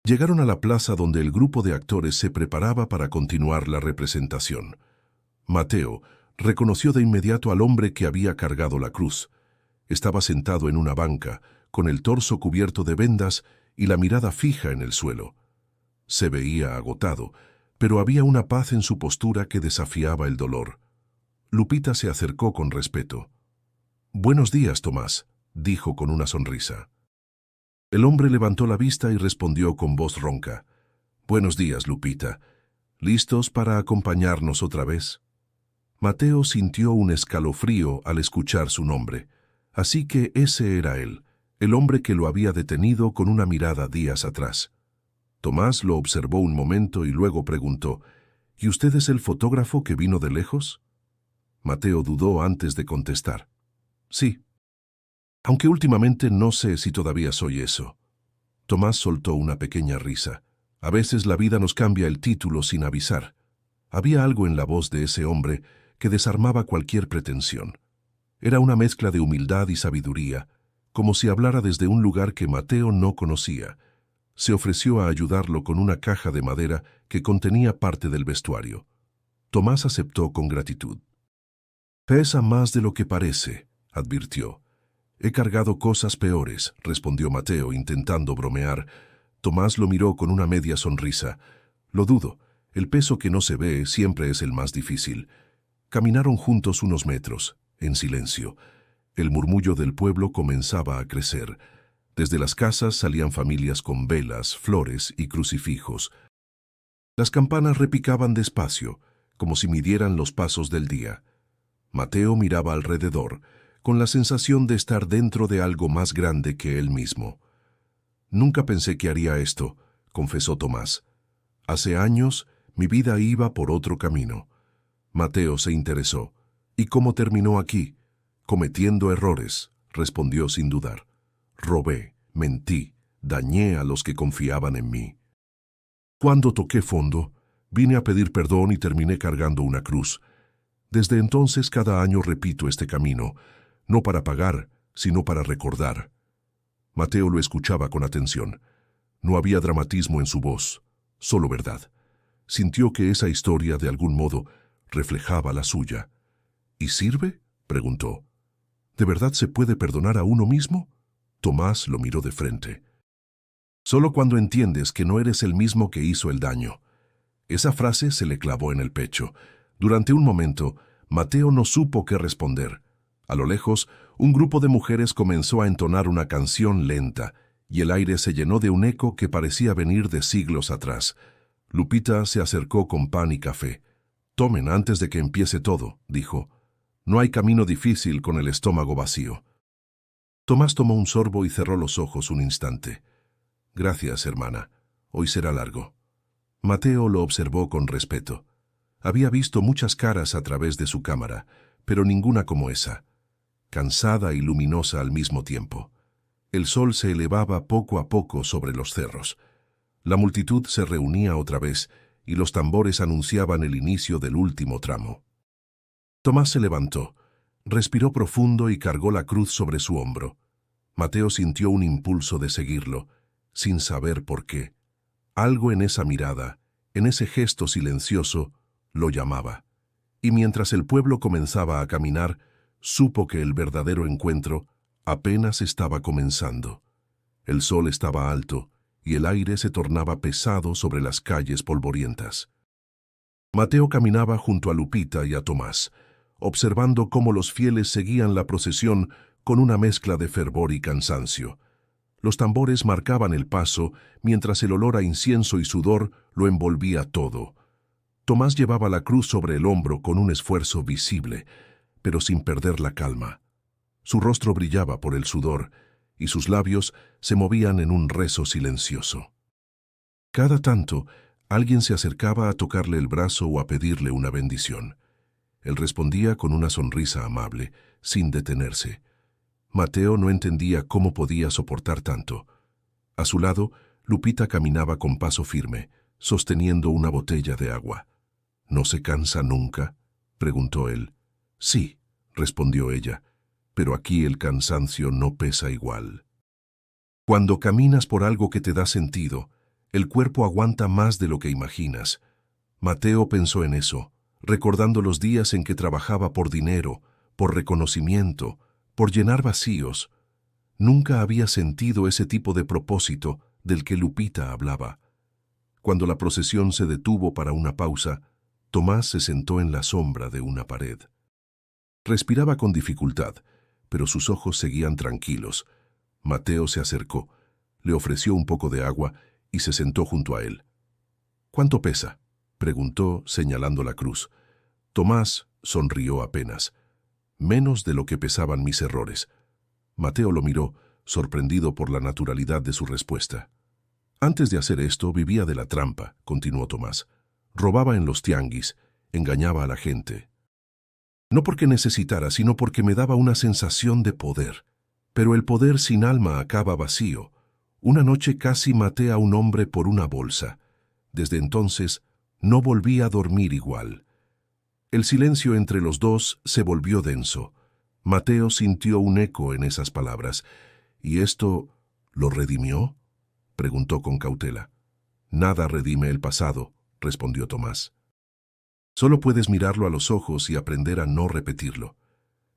Llegaron a la plaza donde el grupo de actores se preparaba para continuar la representación. Mateo reconoció de inmediato al hombre que había cargado la cruz. Estaba sentado en una banca, con el torso cubierto de vendas y la mirada fija en el suelo. Se veía agotado, pero había una paz en su postura que desafiaba el dolor. Lupita se acercó con respeto. «Buenos días, Tomás», dijo con una sonrisa. El hombre levantó la vista y respondió con voz ronca. «Buenos días, Lupita. ¿Listos para acompañarnos otra vez?» Mateo sintió un escalofrío al escuchar su nombre. Así que ese era él, el hombre que lo había detenido con una mirada días atrás. Tomás lo observó un momento y luego preguntó, ¿y usted es el fotógrafo que vino de lejos? Mateo dudó antes de contestar. Sí. Aunque últimamente no sé si todavía soy eso. Tomás soltó una pequeña risa. A veces la vida nos cambia el título sin avisar. Había algo en la voz de ese hombre que desarmaba cualquier pretensión. Era una mezcla de humildad y sabiduría, como si hablara desde un lugar que Mateo no conocía. Se ofreció a ayudarlo con una caja de madera que contenía parte del vestuario. Tomás aceptó con gratitud. «Pesa más de lo que parece», advirtió. «He cargado cosas peores», respondió Mateo, intentando bromear. Tomás lo miró con una media sonrisa. «Lo dudo. El peso que no se ve siempre es el más difícil». Caminaron juntos unos metros, en silencio. El murmullo del pueblo comenzaba a crecer. Desde las casas salían familias con velas, flores y crucifijos. Las campanas repicaban despacio, como si midieran los pasos del día. Mateo miraba alrededor, con la sensación de estar dentro de algo más grande que él mismo. «Nunca pensé que haría esto», confesó Tomás. «Hace años, mi vida iba por otro camino». Mateo se interesó. «¿Y cómo terminó aquí?» «Cometiendo errores», respondió sin dudar. «Robé, mentí, dañé a los que confiaban en mí. Cuando toqué fondo, vine a pedir perdón y terminé cargando una cruz. Desde entonces cada año repito este camino, no para pagar, sino para recordar». Mateo lo escuchaba con atención. No había dramatismo en su voz, solo verdad. Sintió que esa historia, de algún modo, reflejaba la suya. «¿Y sirve?», preguntó. «¿De verdad se puede perdonar a uno mismo?». Tomás lo miró de frente. «Solo cuando entiendes que no eres el mismo que hizo el daño». Esa frase se le clavó en el pecho. Durante un momento, Mateo no supo qué responder. A lo lejos, un grupo de mujeres comenzó a entonar una canción lenta, y el aire se llenó de un eco que parecía venir de siglos atrás. Lupita se acercó con pan y café. «Tomen antes de que empiece todo», dijo. «No hay camino difícil con el estómago vacío». Tomás tomó un sorbo y cerró los ojos un instante. «Gracias, hermana. Hoy será largo». Mateo lo observó con respeto. Había visto muchas caras a través de su cámara, pero ninguna como esa. Cansada y luminosa al mismo tiempo. El sol se elevaba poco a poco sobre los cerros. La multitud se reunía otra vez y los tambores anunciaban el inicio del último tramo. Tomás se levantó, respiró profundo y cargó la cruz sobre su hombro. Mateo sintió un impulso de seguirlo, sin saber por qué. Algo en esa mirada, en ese gesto silencioso, lo llamaba. Y mientras el pueblo comenzaba a caminar, supo que el verdadero encuentro apenas estaba comenzando. El sol estaba alto y el aire se tornaba pesado sobre las calles polvorientas. Mateo caminaba junto a Lupita y a Tomás, observando cómo los fieles seguían la procesión con una mezcla de fervor y cansancio. Los tambores marcaban el paso, mientras el olor a incienso y sudor lo envolvía todo. Tomás llevaba la cruz sobre el hombro con un esfuerzo visible, pero sin perder la calma. Su rostro brillaba por el sudor, y sus labios se movían en un rezo silencioso. Cada tanto, alguien se acercaba a tocarle el brazo o a pedirle una bendición. Él respondía con una sonrisa amable, sin detenerse. Mateo no entendía cómo podía soportar tanto. A su lado, Lupita caminaba con paso firme, sosteniendo una botella de agua. «¿No se cansa nunca?», preguntó él. «Sí», respondió ella, «pero aquí el cansancio no pesa igual». Cuando caminas por algo que te da sentido, el cuerpo aguanta más de lo que imaginas. Mateo pensó en eso, recordando los días en que trabajaba por dinero, por reconocimiento, por llenar vacíos. Nunca había sentido ese tipo de propósito del que Lupita hablaba. Cuando la procesión se detuvo para una pausa, Tomás se sentó en la sombra de una pared. Respiraba con dificultad, pero sus ojos seguían tranquilos. Mateo se acercó, le ofreció un poco de agua y se sentó junto a él. «¿Cuánto pesa?», preguntó, señalando la cruz. Tomás sonrió apenas. «Menos de lo que pesaban mis errores». Mateo lo miró, sorprendido por la naturalidad de su respuesta. Antes de hacer esto, vivía de la trampa, continuó Tomás. Robaba en los tianguis, engañaba a la gente. No porque necesitara, sino porque me daba una sensación de poder. Pero el poder sin alma acaba vacío. Una noche casi maté a un hombre por una bolsa. Desde entonces, no volví a dormir igual. El silencio entre los dos se volvió denso. Mateo sintió un eco en esas palabras. ¿Y esto lo redimió?, preguntó con cautela. Nada redime el pasado, respondió Tomás. Solo puedes mirarlo a los ojos y aprender a no repetirlo.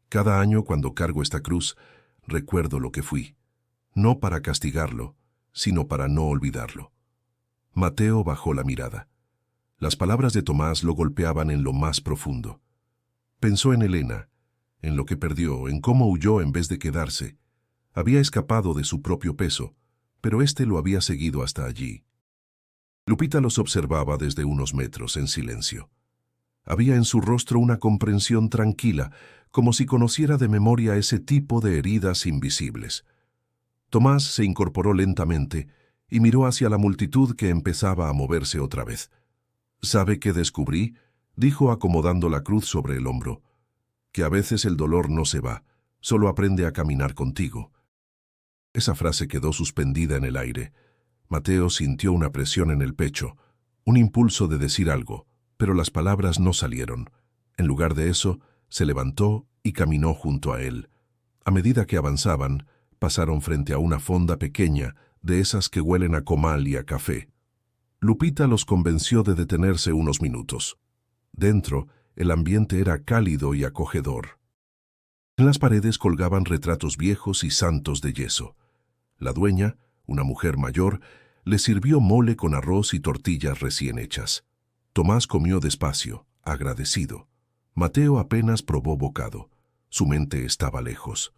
Cada año cuando cargo esta cruz, recuerdo lo que fui. No para castigarlo, sino para no olvidarlo. Mateo bajó la mirada. Las palabras de Tomás lo golpeaban en lo más profundo. Pensó en Elena, en lo que perdió, en cómo huyó en vez de quedarse. Había escapado de su propio peso, pero éste lo había seguido hasta allí. Lupita los observaba desde unos metros en silencio. Había en su rostro una comprensión tranquila, como si conociera de memoria ese tipo de heridas invisibles. Tomás se incorporó lentamente y miró hacia la multitud que empezaba a moverse otra vez. «¿Sabe qué descubrí?», dijo acomodando la cruz sobre el hombro. «Que a veces el dolor no se va, solo aprende a caminar contigo». Esa frase quedó suspendida en el aire. Mateo sintió una presión en el pecho, un impulso de decir algo, pero las palabras no salieron. En lugar de eso, se levantó y caminó junto a él. A medida que avanzaban, pasaron frente a una fonda pequeña, de esas que huelen a comal y a café. Lupita los convenció de detenerse unos minutos. Dentro, el ambiente era cálido y acogedor. En las paredes colgaban retratos viejos y santos de yeso. La dueña, una mujer mayor, le sirvió mole con arroz y tortillas recién hechas. Tomás comió despacio, agradecido. Mateo apenas probó bocado. Su mente estaba lejos.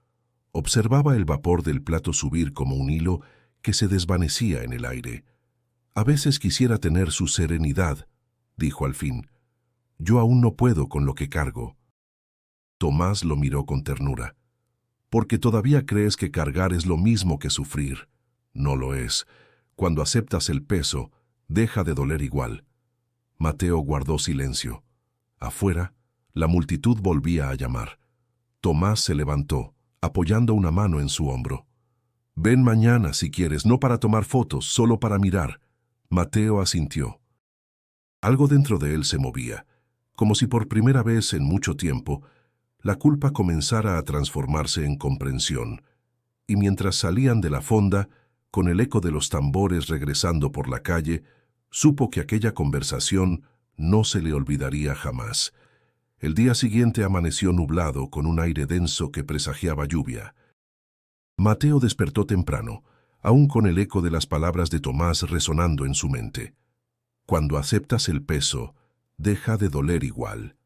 Observaba el vapor del plato subir como un hilo que se desvanecía en el aire. «A veces quisiera tener su serenidad», dijo al fin. «Yo aún no puedo con lo que cargo». Tomás lo miró con ternura. «Porque todavía crees que cargar es lo mismo que sufrir. No lo es. Cuando aceptas el peso, deja de doler igual». Mateo guardó silencio. Afuera, la multitud volvía a llamar. Tomás se levantó, apoyando una mano en su hombro. «Ven mañana si quieres, no para tomar fotos, solo para mirar». Mateo asintió. Algo dentro de él se movía, como si por primera vez en mucho tiempo la culpa comenzara a transformarse en comprensión, y mientras salían de la fonda, con el eco de los tambores regresando por la calle, supo que aquella conversación no se le olvidaría jamás. El día siguiente amaneció nublado con un aire denso que presagiaba lluvia. Mateo despertó temprano, aún con el eco de las palabras de Tomás resonando en su mente. Cuando aceptas el peso, deja de doler igual.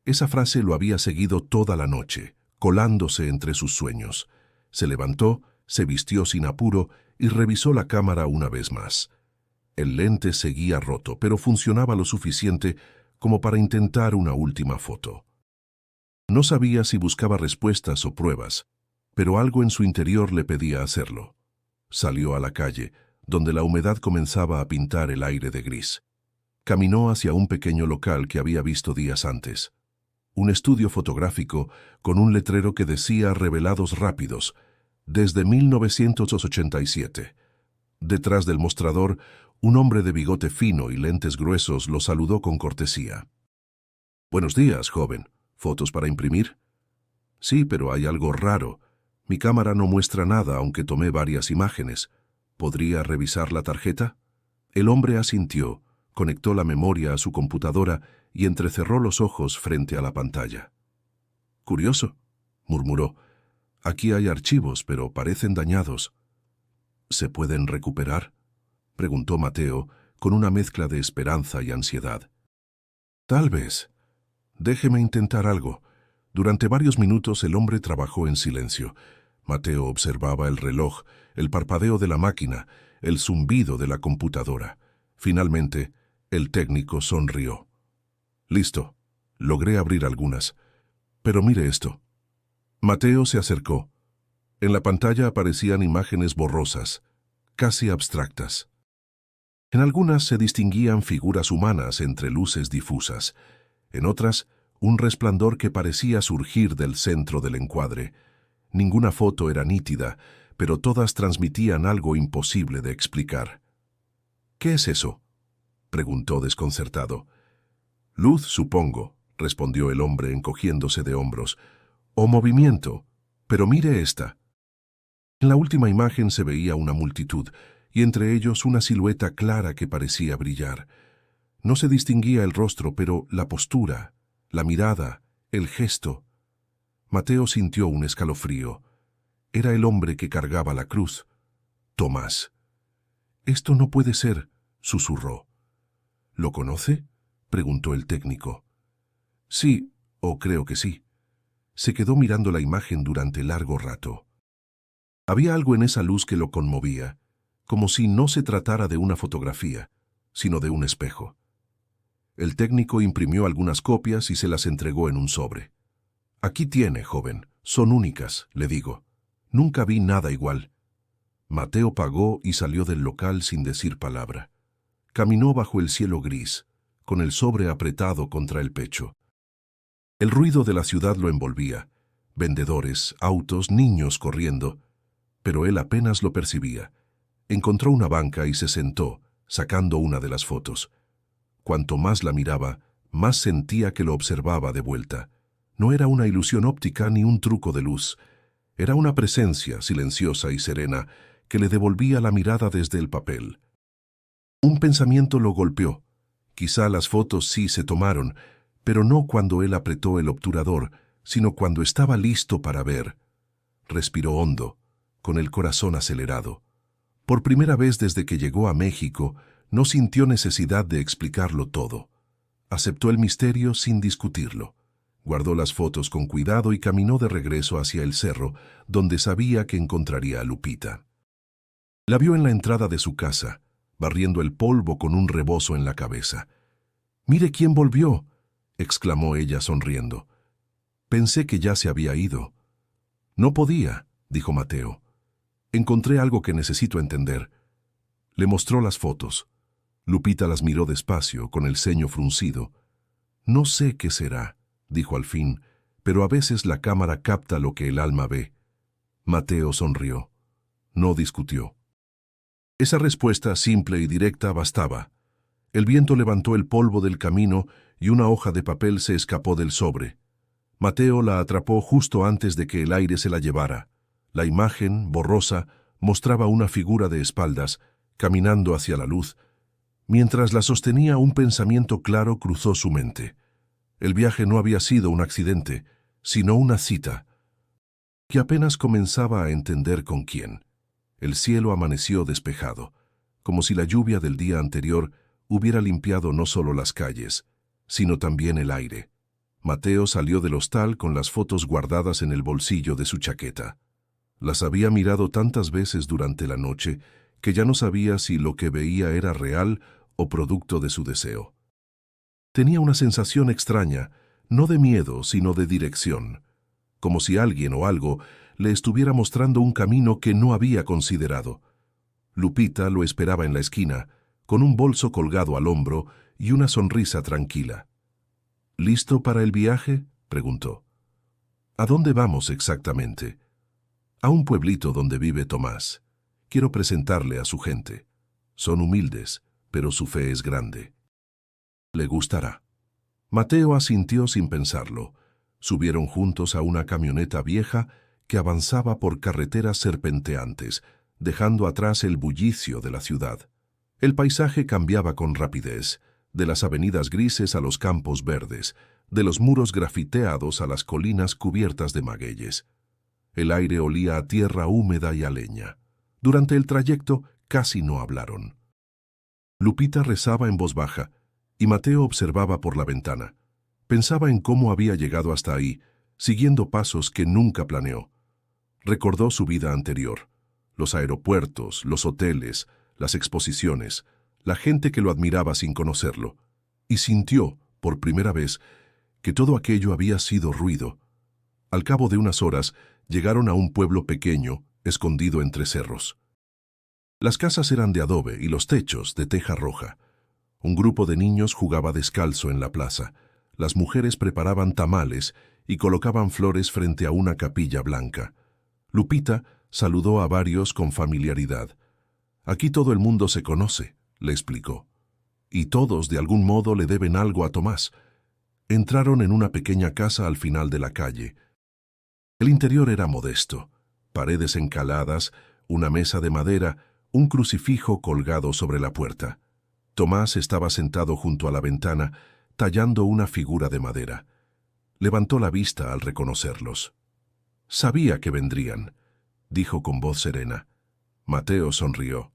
Esa frase lo había seguido toda la noche, colándose entre sus sueños. Se levantó, se vistió sin apuro y revisó la cámara una vez más. El lente seguía roto, pero funcionaba lo suficiente como para intentar una última foto. No sabía si buscaba respuestas o pruebas, pero algo en su interior le pedía hacerlo. Salió a la calle, donde la humedad comenzaba a pintar el aire de gris. Caminó hacia un pequeño local que había visto días antes. Un estudio fotográfico con un letrero que decía «Revelados rápidos», desde 1987. Detrás del mostrador, un hombre de bigote fino y lentes gruesos lo saludó con cortesía. «Buenos días, joven. ¿Fotos para imprimir?» «Sí, pero hay algo raro. Mi cámara no muestra nada, aunque tomé varias imágenes. ¿Podría revisar la tarjeta?» El hombre asintió, conectó la memoria a su computadora y entrecerró los ojos frente a la pantalla. «Curioso», murmuró. «Aquí hay archivos, pero parecen dañados». «¿Se pueden recuperar?», preguntó Mateo, con una mezcla de esperanza y ansiedad. «Tal vez. Déjeme intentar algo». Durante varios minutos el hombre trabajó en silencio. Mateo observaba el reloj, el parpadeo de la máquina, el zumbido de la computadora. Finalmente, el técnico sonrió. «Listo. Logré abrir algunas. Pero mire esto». Mateo se acercó. En la pantalla aparecían imágenes borrosas, casi abstractas. En algunas se distinguían figuras humanas entre luces difusas, en otras un resplandor que parecía surgir del centro del encuadre. Ninguna foto era nítida, pero todas transmitían algo imposible de explicar. «¿Qué es eso?», preguntó desconcertado. «Luz, supongo», respondió el hombre encogiéndose de hombros. «O movimiento. Pero mire esta». En la última imagen se veía una multitud, y entre ellos una silueta clara que parecía brillar. No se distinguía el rostro, pero la postura, la mirada, el gesto. Mateo sintió un escalofrío. Era el hombre que cargaba la cruz. Tomás. «Esto no puede ser», susurró. «¿Lo conoce?», preguntó el técnico. «Sí, o creo que sí». Se quedó mirando la imagen durante largo rato. Había algo en esa luz que lo conmovía, como si no se tratara de una fotografía, sino de un espejo. El técnico imprimió algunas copias y se las entregó en un sobre. «Aquí tiene, joven. Son únicas, le digo. Nunca vi nada igual». Mateo pagó y salió del local sin decir palabra. Caminó bajo el cielo gris, con el sobre apretado contra el pecho. El ruido de la ciudad lo envolvía. Vendedores, autos, niños corriendo. Pero él apenas lo percibía. Encontró una banca y se sentó, sacando una de las fotos. Cuanto más la miraba, más sentía que lo observaba de vuelta. No era una ilusión óptica ni un truco de luz. Era una presencia silenciosa y serena que le devolvía la mirada desde el papel. Un pensamiento lo golpeó. Quizá las fotos sí se tomaron, pero no cuando él apretó el obturador, sino cuando estaba listo para ver. Respiró hondo, con el corazón acelerado. Por primera vez desde que llegó a México, no sintió necesidad de explicarlo todo. Aceptó el misterio sin discutirlo. Guardó las fotos con cuidado y caminó de regreso hacia el cerro, donde sabía que encontraría a Lupita. La vio en la entrada de su casa, barriendo el polvo con un rebozo en la cabeza. «¡Mire quién volvió!», exclamó ella sonriendo. «Pensé que ya se había ido». «No podía», dijo Mateo. «Encontré algo que necesito entender». Le mostró las fotos. Lupita las miró despacio, con el ceño fruncido. «No sé qué será», dijo al fin, «pero a veces la cámara capta lo que el alma ve». Mateo sonrió. No discutió. Esa respuesta simple y directa bastaba. El viento levantó el polvo del camino y una hoja de papel se escapó del sobre. Mateo la atrapó justo antes de que el aire se la llevara. La imagen, borrosa, mostraba una figura de espaldas, caminando hacia la luz. Mientras la sostenía, un pensamiento claro cruzó su mente. El viaje no había sido un accidente, sino una cita, que apenas comenzaba a entender con quién. El cielo amaneció despejado, como si la lluvia del día anterior hubiera limpiado no solo las calles, sino también el aire. Mateo salió del hostal con las fotos guardadas en el bolsillo de su chaqueta. Las había mirado tantas veces durante la noche que ya no sabía si lo que veía era real o producto de su deseo. Tenía una sensación extraña, no de miedo, sino de dirección, como si alguien o algo le estuviera mostrando un camino que no había considerado. Lupita lo esperaba en la esquina, con un bolso colgado al hombro y una sonrisa tranquila. «¿Listo para el viaje?», preguntó. «¿A dónde vamos exactamente?» «A un pueblito donde vive Tomás. Quiero presentarle a su gente. Son humildes, pero su fe es grande. Le gustará». Mateo asintió sin pensarlo. Subieron juntos a una camioneta vieja que avanzaba por carreteras serpenteantes, dejando atrás el bullicio de la ciudad. El paisaje cambiaba con rapidez, de las avenidas grises a los campos verdes, de los muros grafiteados a las colinas cubiertas de magueyes. El aire olía a tierra húmeda y a leña. Durante el trayecto casi no hablaron. Lupita rezaba en voz baja, y Mateo observaba por la ventana. Pensaba en cómo había llegado hasta ahí, siguiendo pasos que nunca planeó. Recordó su vida anterior, los aeropuertos, los hoteles, las exposiciones, la gente que lo admiraba sin conocerlo, y sintió, por primera vez, que todo aquello había sido ruido. Al cabo de unas horas, Llegaron a un pueblo pequeño, escondido entre cerros. Las casas eran de adobe y los techos de teja roja. Un grupo de niños jugaba descalzo en la plaza. Las mujeres preparaban tamales y colocaban flores frente a una capilla blanca. Lupita saludó a varios con familiaridad. «Aquí todo el mundo se conoce», le explicó. «Y todos de algún modo le deben algo a Tomás». Entraron en una pequeña casa al final de la calle. El interior era modesto. Paredes encaladas, una mesa de madera, un crucifijo colgado sobre la puerta. Tomás estaba sentado junto a la ventana, tallando una figura de madera. Levantó la vista al reconocerlos. «Sabía que vendrían», dijo con voz serena. Mateo sonrió.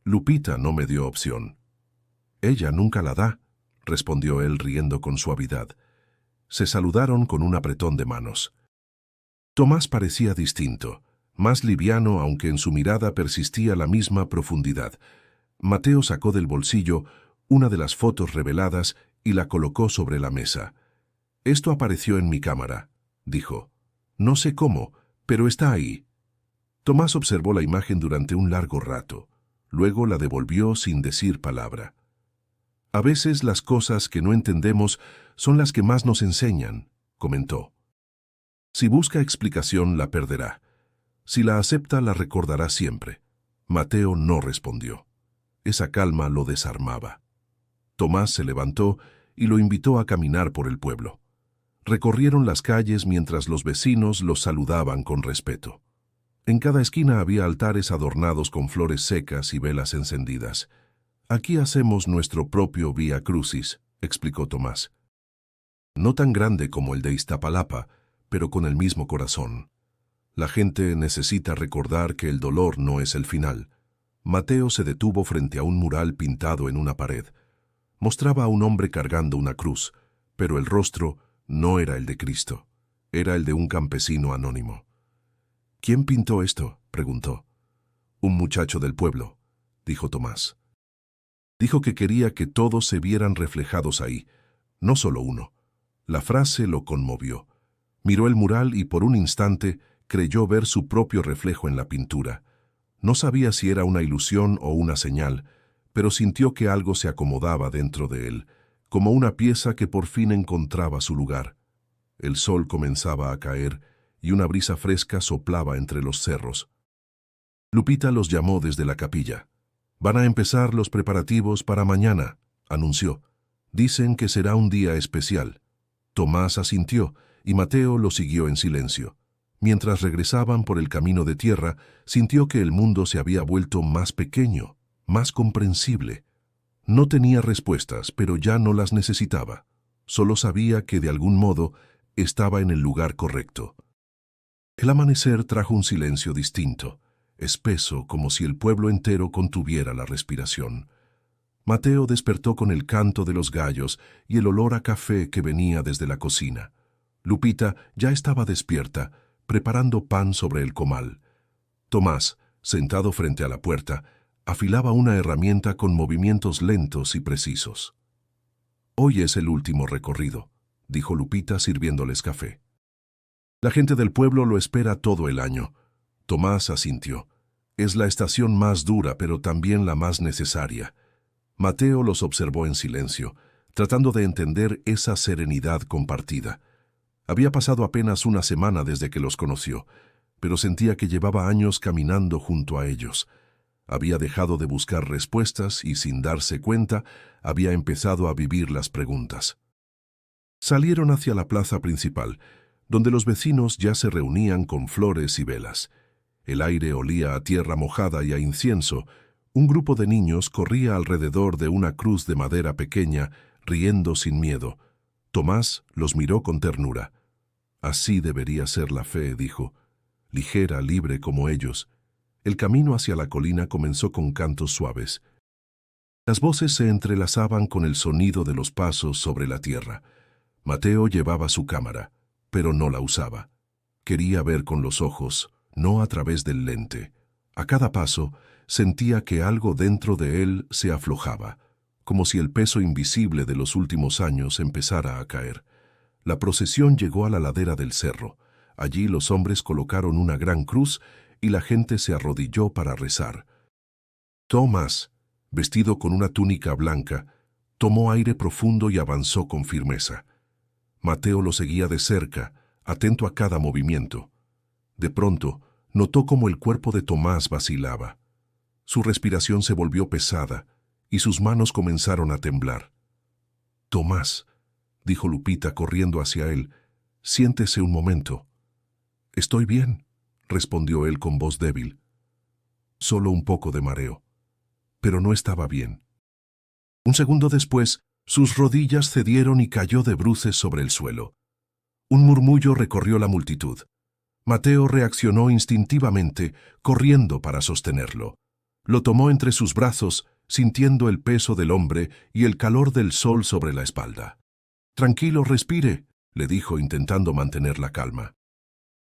«Lupita no me dio opción». «Ella nunca la da», respondió él riendo con suavidad. Se saludaron con un apretón de manos. Tomás parecía distinto, más liviano aunque en su mirada persistía la misma profundidad. Mateo sacó del bolsillo una de las fotos reveladas y la colocó sobre la mesa. «Esto apareció en mi cámara», dijo. «No sé cómo, pero está ahí». Tomás observó la imagen durante un largo rato. Luego la devolvió sin decir palabra. «A veces las cosas que no entendemos son las que más nos enseñan», comentó. «Si busca explicación, la perderá. Si la acepta, la recordará siempre». Mateo no respondió. Esa calma lo desarmaba. Tomás se levantó y lo invitó a caminar por el pueblo. Recorrieron las calles mientras los vecinos los saludaban con respeto. En cada esquina había altares adornados con flores secas y velas encendidas. «Aquí hacemos nuestro propio Vía Crucis», explicó Tomás. «No tan grande como el de Iztapalapa, pero con el mismo corazón. La gente necesita recordar que el dolor no es el final». Mateo se detuvo frente a un mural pintado en una pared. Mostraba a un hombre cargando una cruz, pero el rostro no era el de Cristo. Era el de un campesino anónimo. «¿Quién pintó esto?», preguntó. «Un muchacho del pueblo», dijo Tomás. Dijo que quería que todos se vieran reflejados ahí, no solo uno. La frase lo conmovió. Miró el mural y por un instante creyó ver su propio reflejo en la pintura. No sabía si era una ilusión o una señal, pero sintió que algo se acomodaba dentro de él, como una pieza que por fin encontraba su lugar. El sol comenzaba a caer y una brisa fresca soplaba entre los cerros. Lupita los llamó desde la capilla. «Van a empezar los preparativos para mañana», anunció. «Dicen que será un día especial». Tomás asintió y Mateo lo siguió en silencio. Mientras regresaban por el camino de tierra, sintió que el mundo se había vuelto más pequeño, más comprensible. No tenía respuestas, pero ya no las necesitaba. Solo sabía que de algún modo estaba en el lugar correcto. El amanecer trajo un silencio distinto, espeso como si el pueblo entero contuviera la respiración. Mateo despertó con el canto de los gallos y el olor a café que venía desde la cocina. Lupita ya estaba despierta, preparando pan sobre el comal. Tomás, sentado frente a la puerta, afilaba una herramienta con movimientos lentos y precisos. «Hoy es el último recorrido», dijo Lupita sirviéndoles café. «La gente del pueblo lo espera todo el año». Tomás asintió. «Es la estación más dura, pero también la más necesaria». Mateo los observó en silencio, tratando de entender esa serenidad compartida. Había pasado apenas una semana desde que los conoció, pero sentía que llevaba años caminando junto a ellos. Había dejado de buscar respuestas y, sin darse cuenta, había empezado a vivir las preguntas. Salieron hacia la plaza principal, donde los vecinos ya se reunían con flores y velas. El aire olía a tierra mojada y a incienso. Un grupo de niños corría alrededor de una cruz de madera pequeña, riendo sin miedo. Tomás los miró con ternura. «Así debería ser la fe», dijo, «ligera, libre como ellos». El camino hacia la colina comenzó con cantos suaves. Las voces se entrelazaban con el sonido de los pasos sobre la tierra. Mateo llevaba su cámara, pero no la usaba. Quería ver con los ojos, no a través del lente. A cada paso, sentía que algo dentro de él se aflojaba, como si el peso invisible de los últimos años empezara a caer. La procesión llegó a la ladera del cerro. Allí los hombres colocaron una gran cruz y la gente se arrodilló para rezar. Tomás, vestido con una túnica blanca, tomó aire profundo y avanzó con firmeza. Mateo lo seguía de cerca, atento a cada movimiento. De pronto, notó cómo el cuerpo de Tomás vacilaba. Su respiración se volvió pesada y sus manos comenzaron a temblar. «Tomás», dijo Lupita corriendo hacia él, «siéntese un momento». «Estoy bien», respondió él con voz débil. Solo un poco de mareo. Pero no estaba bien. Un segundo después, sus rodillas cedieron y cayó de bruces sobre el suelo. Un murmullo recorrió la multitud. Mateo reaccionó instintivamente, corriendo para sostenerlo. Lo tomó entre sus brazos, sintiendo el peso del hombre y el calor del sol sobre la espalda. «Tranquilo, respire», le dijo intentando mantener la calma.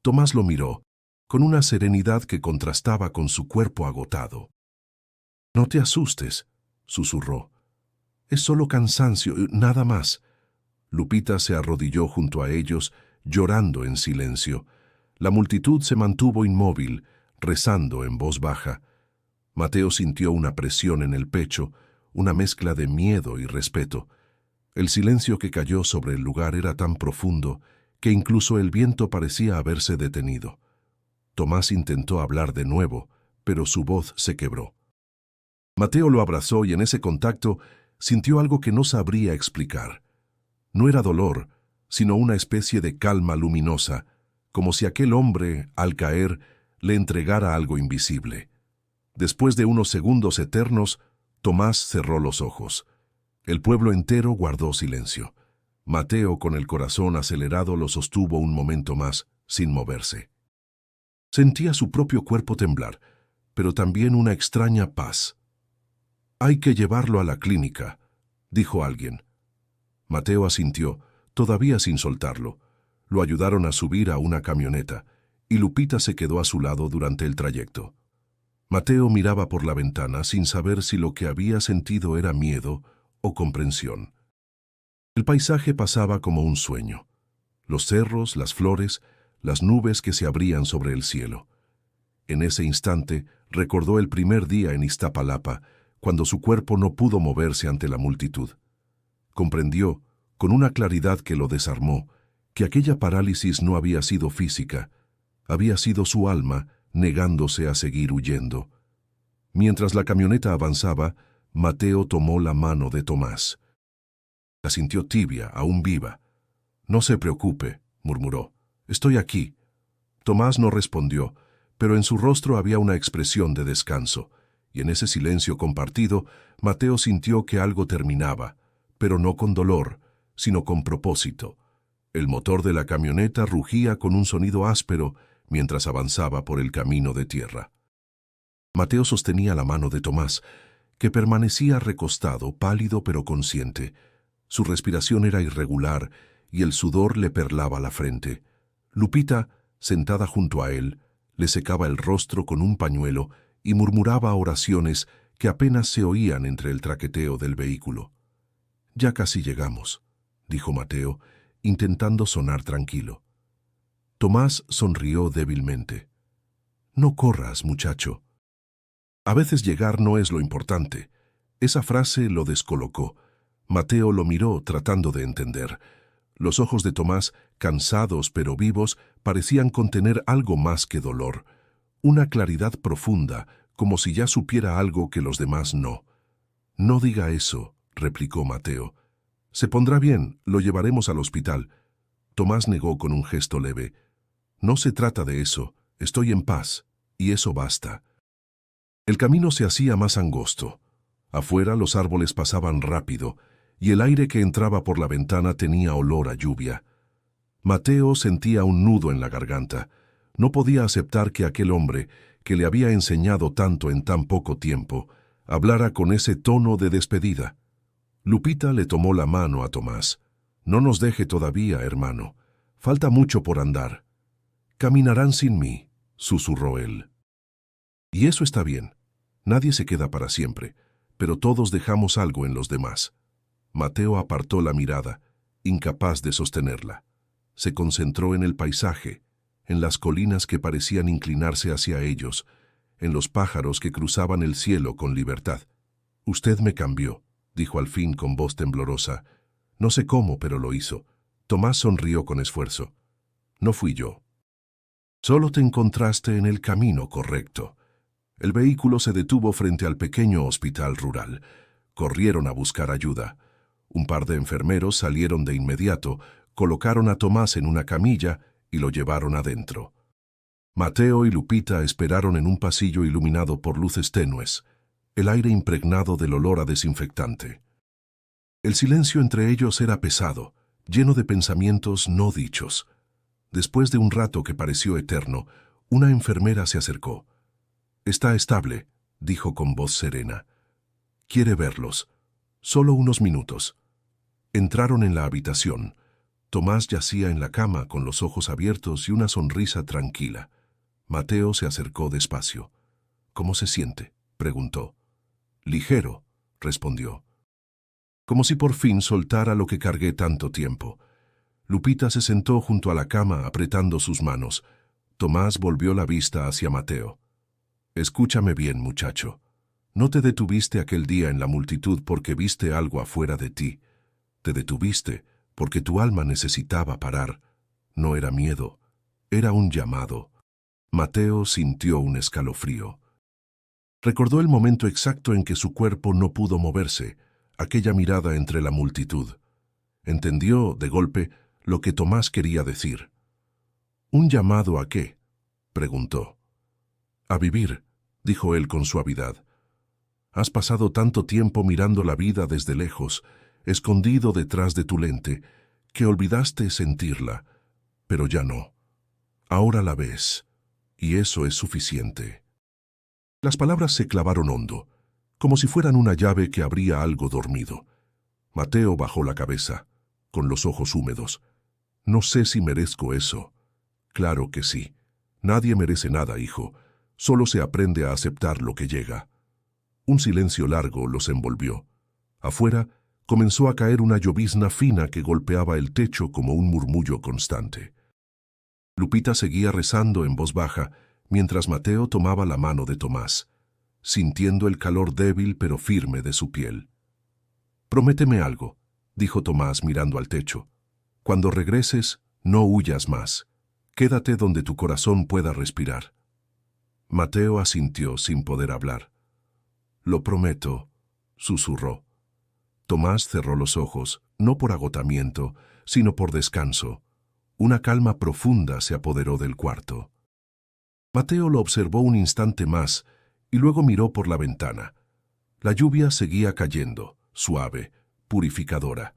Tomás lo miró, con una serenidad que contrastaba con su cuerpo agotado. «No te asustes», susurró. «Es solo cansancio, nada más». Lupita se arrodilló junto a ellos, llorando en silencio. La multitud se mantuvo inmóvil, rezando en voz baja. Mateo sintió una presión en el pecho, una mezcla de miedo y respeto. El silencio que cayó sobre el lugar era tan profundo que incluso el viento parecía haberse detenido. Tomás intentó hablar de nuevo, pero su voz se quebró. Mateo lo abrazó y en ese contacto sintió algo que no sabría explicar. No era dolor, sino una especie de calma luminosa, como si aquel hombre, al caer, le entregara algo invisible. Después de unos segundos eternos, Tomás cerró los ojos. El pueblo entero guardó silencio. Mateo, con el corazón acelerado, lo sostuvo un momento más, sin moverse. Sentía su propio cuerpo temblar, pero también una extraña paz. «Hay que llevarlo a la clínica», dijo alguien. Mateo asintió, todavía sin soltarlo. Lo ayudaron a subir a una camioneta, y Lupita se quedó a su lado durante el trayecto. Mateo miraba por la ventana sin saber si lo que había sentido era miedo o comprensión. El paisaje pasaba como un sueño. Los cerros, las flores, las nubes que se abrían sobre el cielo. En ese instante recordó el primer día en Iztapalapa, cuando su cuerpo no pudo moverse ante la multitud. Comprendió, con una claridad que lo desarmó, que aquella parálisis no había sido física, había sido su alma negándose a seguir huyendo. Mientras la camioneta avanzaba, Mateo tomó la mano de Tomás. La sintió tibia, aún viva. «No se preocupe», murmuró. «Estoy aquí». Tomás no respondió, pero en su rostro había una expresión de descanso, y en ese silencio compartido, Mateo sintió que algo terminaba, pero no con dolor, sino con propósito. El motor de la camioneta rugía con un sonido áspero mientras avanzaba por el camino de tierra. Mateo sostenía la mano de Tomás, que permanecía recostado, pálido pero consciente. Su respiración era irregular y el sudor le perlaba la frente. Lupita, sentada junto a él, le secaba el rostro con un pañuelo y murmuraba oraciones que apenas se oían entre el traqueteo del vehículo. «Ya casi llegamos», dijo Mateo, intentando sonar tranquilo. Tomás sonrió débilmente. «No corras, muchacho». A veces llegar no es lo importante. Esa frase lo descolocó. Mateo lo miró tratando de entender. Los ojos de Tomás, cansados pero vivos, parecían contener algo más que dolor. Una claridad profunda, como si ya supiera algo que los demás no. «No diga eso», replicó Mateo. «Se pondrá bien, lo llevaremos al hospital». Tomás negó con un gesto leve. «No se trata de eso, estoy en paz, y eso basta». El camino se hacía más angosto. Afuera los árboles pasaban rápido, y el aire que entraba por la ventana tenía olor a lluvia. Mateo sentía un nudo en la garganta. No podía aceptar que aquel hombre, que le había enseñado tanto en tan poco tiempo, hablara con ese tono de despedida. Lupita le tomó la mano a Tomás. «No nos deje todavía, hermano. Falta mucho por andar». «Caminarán sin mí», susurró él. «Y eso está bien. Nadie se queda para siempre, pero todos dejamos algo en los demás». Mateo apartó la mirada, incapaz de sostenerla. Se concentró en el paisaje, en las colinas que parecían inclinarse hacia ellos, en los pájaros que cruzaban el cielo con libertad. «Usted me cambió», dijo al fin con voz temblorosa. No sé cómo, pero lo hizo. Tomás sonrió con esfuerzo. «No fui yo. Solo te encontraste en el camino correcto». El vehículo se detuvo frente al pequeño hospital rural. Corrieron a buscar ayuda. Un par de enfermeros salieron de inmediato, colocaron a Tomás en una camilla y lo llevaron adentro. Mateo y Lupita esperaron en un pasillo iluminado por luces tenues, el aire impregnado del olor a desinfectante. El silencio entre ellos era pesado, lleno de pensamientos no dichos. Después de un rato que pareció eterno, una enfermera se acercó. «Está estable», dijo con voz serena. «Quiere verlos. Solo unos minutos». Entraron en la habitación. Tomás yacía en la cama con los ojos abiertos y una sonrisa tranquila. Mateo se acercó despacio. «¿Cómo se siente?», preguntó. «Ligero», respondió. Como si por fin soltara lo que cargué tanto tiempo. Lupita se sentó junto a la cama apretando sus manos. Tomás volvió la vista hacia Mateo. «Escúchame bien, muchacho. No te detuviste aquel día en la multitud porque viste algo afuera de ti. Te detuviste porque tu alma necesitaba parar. No era miedo, era un llamado». Mateo sintió un escalofrío. Recordó el momento exacto en que su cuerpo no pudo moverse, aquella mirada entre la multitud. Entendió, de golpe, lo que Tomás quería decir. «¿Un llamado a qué?», preguntó. «A vivir», dijo él con suavidad. «Has pasado tanto tiempo mirando la vida desde lejos, escondido detrás de tu lente, que olvidaste sentirla, pero ya no. Ahora la ves, y eso es suficiente». Las palabras se clavaron hondo, como si fueran una llave que abría algo dormido. Mateo bajó la cabeza, con los ojos húmedos. «No sé si merezco eso». «Claro que sí. Nadie merece nada, hijo. Solo se aprende a aceptar lo que llega». Un silencio largo los envolvió. Afuera comenzó a caer una llovizna fina que golpeaba el techo como un murmullo constante. Lupita seguía rezando en voz baja, mientras Mateo tomaba la mano de Tomás, sintiendo el calor débil pero firme de su piel. «Prométeme algo», dijo Tomás mirando al techo. «Cuando regreses, no huyas más. Quédate donde tu corazón pueda respirar». Mateo asintió sin poder hablar. «Lo prometo», susurró. Tomás cerró los ojos, no por agotamiento, sino por descanso. Una calma profunda se apoderó del cuarto. Mateo lo observó un instante más y luego miró por la ventana. La lluvia seguía cayendo, suave, purificadora.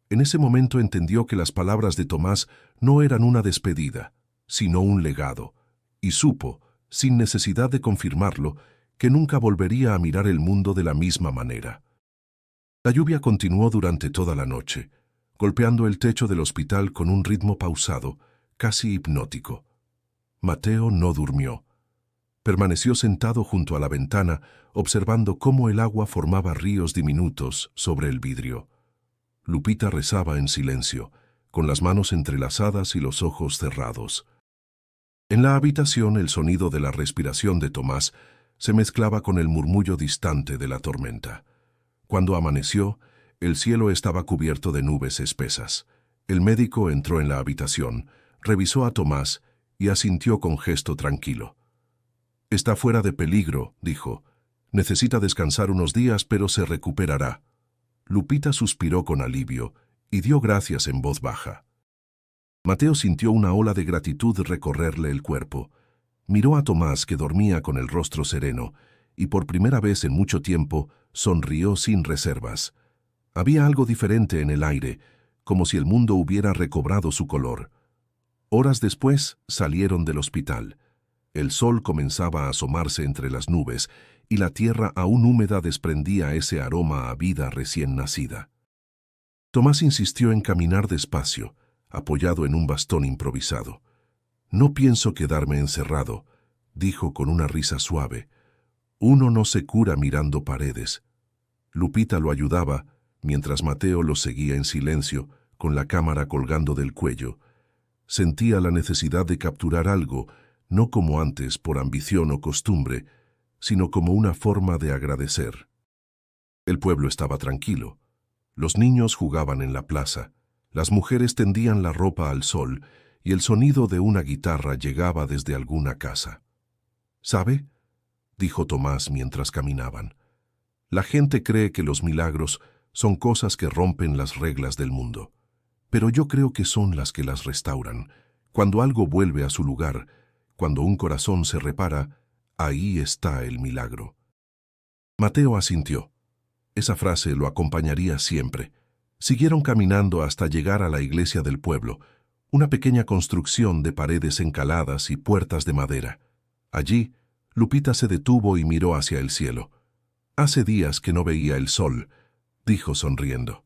En ese momento entendió que las palabras de Tomás no eran una despedida, sino un legado, y supo, sin necesidad de confirmarlo, que nunca volvería a mirar el mundo de la misma manera. La lluvia continuó durante toda la noche, golpeando el techo del hospital con un ritmo pausado, casi hipnótico. Mateo no durmió. Permaneció sentado junto a la ventana, observando cómo el agua formaba ríos diminutos sobre el vidrio. Lupita rezaba en silencio, con las manos entrelazadas y los ojos cerrados. En la habitación el sonido de la respiración de Tomás se mezclaba con el murmullo distante de la tormenta. Cuando amaneció, el cielo estaba cubierto de nubes espesas. El médico entró en la habitación, revisó a Tomás y asintió con gesto tranquilo. «Está fuera de peligro», dijo. «Necesita descansar unos días, pero se recuperará». Lupita suspiró con alivio y dio gracias en voz baja. Mateo sintió una ola de gratitud recorrerle el cuerpo. Miró a Tomás, que dormía con el rostro sereno, y por primera vez en mucho tiempo sonrió sin reservas. Había algo diferente en el aire, como si el mundo hubiera recobrado su color. Horas después salieron del hospital. El sol comenzaba a asomarse entre las nubes, y la tierra aún húmeda desprendía ese aroma a vida recién nacida. Tomás insistió en caminar despacio, apoyado en un bastón improvisado. «No pienso quedarme encerrado», dijo con una risa suave. «Uno no se cura mirando paredes». Lupita lo ayudaba, mientras Mateo lo seguía en silencio, con la cámara colgando del cuello. Sentía la necesidad de capturar algo, no como antes por ambición o costumbre, sino como una forma de agradecer. El pueblo estaba tranquilo. Los niños jugaban en la plaza, las mujeres tendían la ropa al sol y el sonido de una guitarra llegaba desde alguna casa. ¿Sabe?, dijo Tomás mientras caminaban. La gente cree que los milagros son cosas que rompen las reglas del mundo, pero yo creo que son las que las restauran. Cuando algo vuelve a su lugar, cuando un corazón se repara, ahí está el milagro. Mateo asintió. Esa frase lo acompañaría siempre. Siguieron caminando hasta llegar a la iglesia del pueblo, una pequeña construcción de paredes encaladas y puertas de madera. Allí, Lupita se detuvo y miró hacia el cielo. «Hace días que no veía el sol», dijo sonriendo.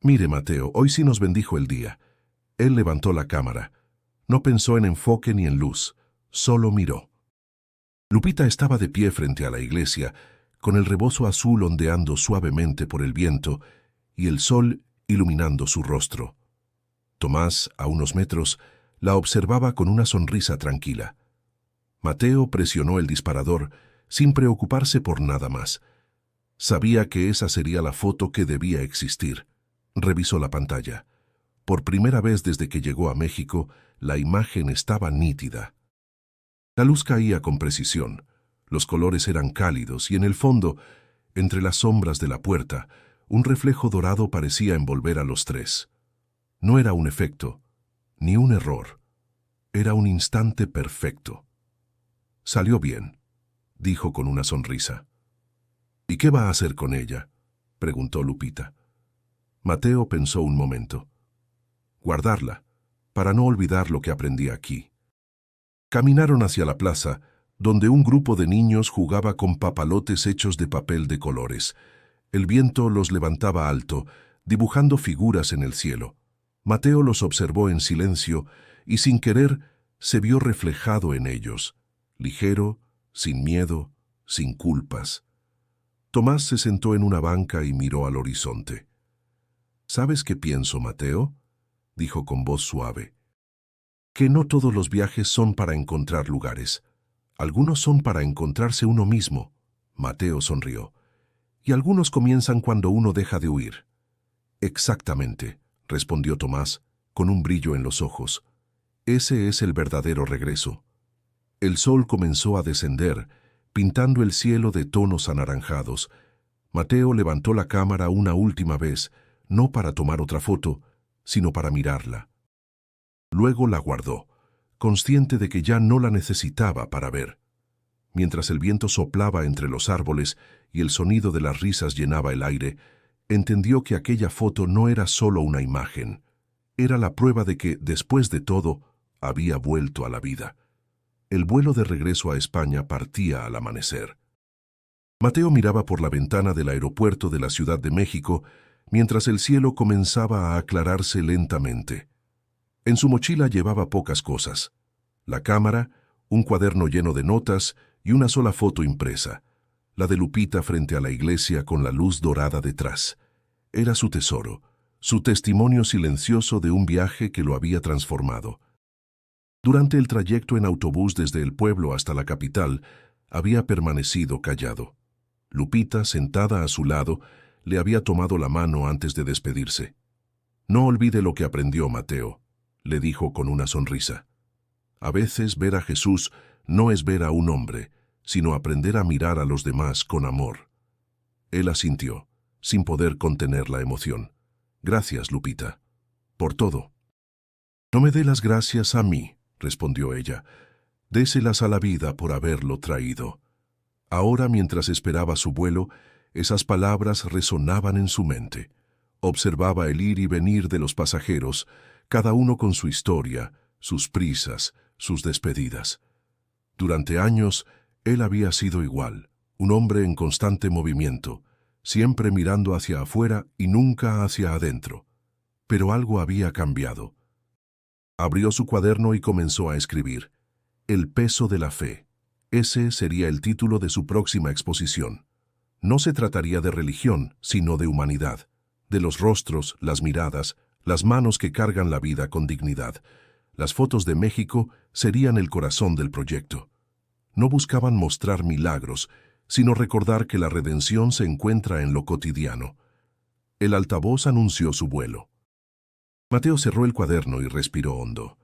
«Mire, Mateo, hoy sí nos bendijo el día». Él levantó la cámara. No pensó en enfoque ni en luz, solo miró. Lupita estaba de pie frente a la iglesia, con el rebozo azul ondeando suavemente por el viento y el sol iluminando su rostro. Tomás, a unos metros, la observaba con una sonrisa tranquila. Mateo presionó el disparador sin preocuparse por nada más. Sabía que esa sería la foto que debía existir. Revisó la pantalla. Por primera vez desde que llegó a México, la imagen estaba nítida. La luz caía con precisión. Los colores eran cálidos y en el fondo, entre las sombras de la puerta, un reflejo dorado parecía envolver a los tres. No era un efecto, ni un error. Era un instante perfecto. «Salió bien», dijo con una sonrisa. «¿Y qué va a hacer con ella?», preguntó Lupita. Mateo pensó un momento. «Guardarla, para no olvidar lo que aprendí aquí». Caminaron hacia la plaza, donde un grupo de niños jugaba con papalotes hechos de papel de colores. El viento los levantaba alto, dibujando figuras en el cielo. Mateo los observó en silencio y sin querer se vio reflejado en ellos, ligero, sin miedo, sin culpas. Tomás se sentó en una banca y miró al horizonte. «¿Sabes qué pienso, Mateo?», dijo con voz suave. «Que no todos los viajes son para encontrar lugares. Algunos son para encontrarse uno mismo». Mateo sonrió. «Y algunos comienzan cuando uno deja de huir». «Exactamente», respondió Tomás, con un brillo en los ojos. «Ese es el verdadero regreso». El sol comenzó a descender, pintando el cielo de tonos anaranjados. Mateo levantó la cámara una última vez, no para tomar otra foto, sino para mirarla. Luego la guardó, consciente de que ya no la necesitaba para ver. Mientras el viento soplaba entre los árboles y el sonido de las risas llenaba el aire, entendió que aquella foto no era solo una imagen. Era la prueba de que, después de todo, había vuelto a la vida. El vuelo de regreso a España partía al amanecer. Mateo miraba por la ventana del aeropuerto de la Ciudad de México, mientras el cielo comenzaba a aclararse lentamente. En su mochila llevaba pocas cosas: la cámara, un cuaderno lleno de notas y una sola foto impresa, la de Lupita frente a la iglesia con la luz dorada detrás. Era su tesoro, su testimonio silencioso de un viaje que lo había transformado. Durante el trayecto en autobús desde el pueblo hasta la capital, había permanecido callado. Lupita, sentada a su lado, le había tomado la mano antes de despedirse. «No olvide lo que aprendió, Mateo», le dijo con una sonrisa. «A veces ver a Jesús no es ver a un hombre, sino aprender a mirar a los demás con amor». Él asintió, sin poder contener la emoción. «Gracias, Lupita, por todo». «No me dé las gracias a mí», respondió ella. «Déselas a la vida por haberlo traído». Ahora, mientras esperaba su vuelo, esas palabras resonaban en su mente. Observaba el ir y venir de los pasajeros, cada uno con su historia, sus prisas, sus despedidas. Durante años, él había sido igual, un hombre en constante movimiento, siempre mirando hacia afuera y nunca hacia adentro. Pero algo había cambiado. Abrió su cuaderno y comenzó a escribir. El peso de la fe. Ese sería el título de su próxima exposición. No se trataría de religión, sino de humanidad, de los rostros, las miradas, las manos que cargan la vida con dignidad. Las fotos de México serían el corazón del proyecto. No buscaban mostrar milagros, sino recordar que la redención se encuentra en lo cotidiano. El altavoz anunció su vuelo. Mateo cerró el cuaderno y respiró hondo.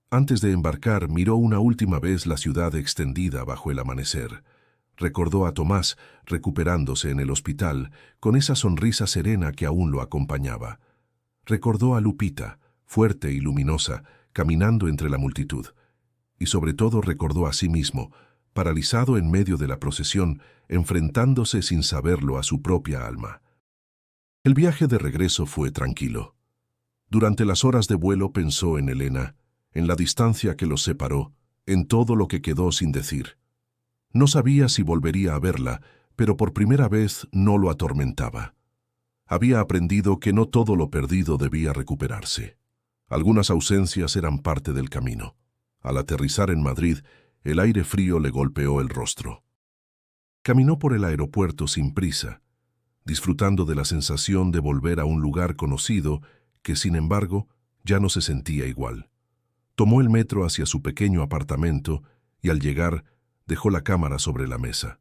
Antes de embarcar, miró una última vez la ciudad extendida bajo el amanecer. Recordó a Tomás recuperándose en el hospital, con esa sonrisa serena que aún lo acompañaba. Recordó a Lupita, fuerte y luminosa, caminando entre la multitud. Y sobre todo recordó a sí mismo, paralizado en medio de la procesión, enfrentándose sin saberlo a su propia alma. El viaje de regreso fue tranquilo. Durante las horas de vuelo pensó en Elena, en la distancia que los separó, en todo lo que quedó sin decir. No sabía si volvería a verla, pero por primera vez no lo atormentaba. Había aprendido que no todo lo perdido debía recuperarse. Algunas ausencias eran parte del camino. Al aterrizar en Madrid, el aire frío le golpeó el rostro. Caminó por el aeropuerto sin prisa, disfrutando de la sensación de volver a un lugar conocido que, sin embargo, ya no se sentía igual. Tomó el metro hacia su pequeño apartamento y, al llegar, dejó la cámara sobre la mesa.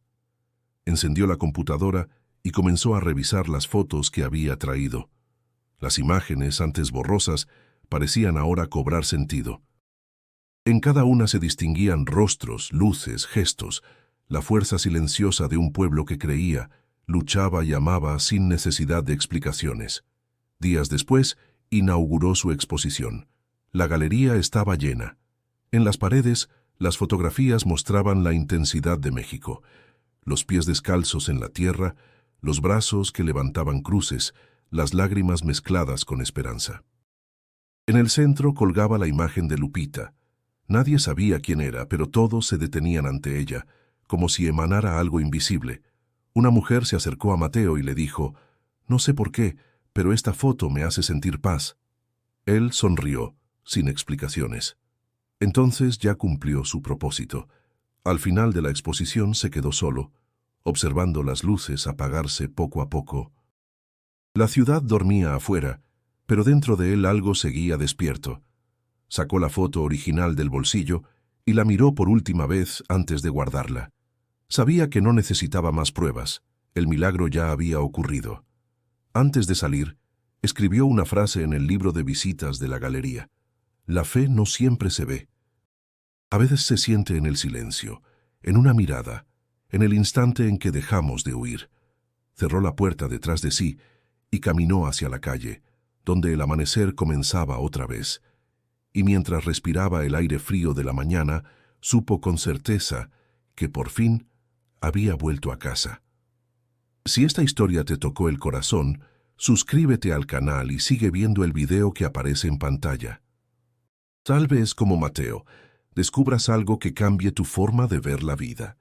Encendió la computadora y comenzó a revisar las fotos que había traído. Las imágenes, antes borrosas, parecían ahora cobrar sentido. En cada una se distinguían rostros, luces, gestos, la fuerza silenciosa de un pueblo que creía, luchaba y amaba sin necesidad de explicaciones. Días después, inauguró su exposición. La galería estaba llena. En las paredes, las fotografías mostraban la intensidad de México. Los pies descalzos en la tierra, los brazos que levantaban cruces, las lágrimas mezcladas con esperanza. En el centro colgaba la imagen de Lupita. Nadie sabía quién era, pero todos se detenían ante ella, como si emanara algo invisible. Una mujer se acercó a Mateo y le dijo: «No sé por qué, pero esta foto me hace sentir paz». Él sonrió, sin explicaciones. Entonces ya cumplió su propósito. Al final de la exposición se quedó solo, observando las luces apagarse poco a poco. La ciudad dormía afuera, pero dentro de él algo seguía despierto. Sacó la foto original del bolsillo y la miró por última vez antes de guardarla. Sabía que no necesitaba más pruebas. El milagro ya había ocurrido. Antes de salir, escribió una frase en el libro de visitas de la galería. La fe no siempre se ve. A veces se siente en el silencio, en una mirada, en el instante en que dejamos de huir. Cerró la puerta detrás de sí y caminó hacia la calle, donde el amanecer comenzaba otra vez. Y mientras respiraba el aire frío de la mañana, supo con certeza que por fin había vuelto a casa. Si esta historia te tocó el corazón, suscríbete al canal y sigue viendo el video que aparece en pantalla. Tal vez, como Mateo, descubras algo que cambie tu forma de ver la vida.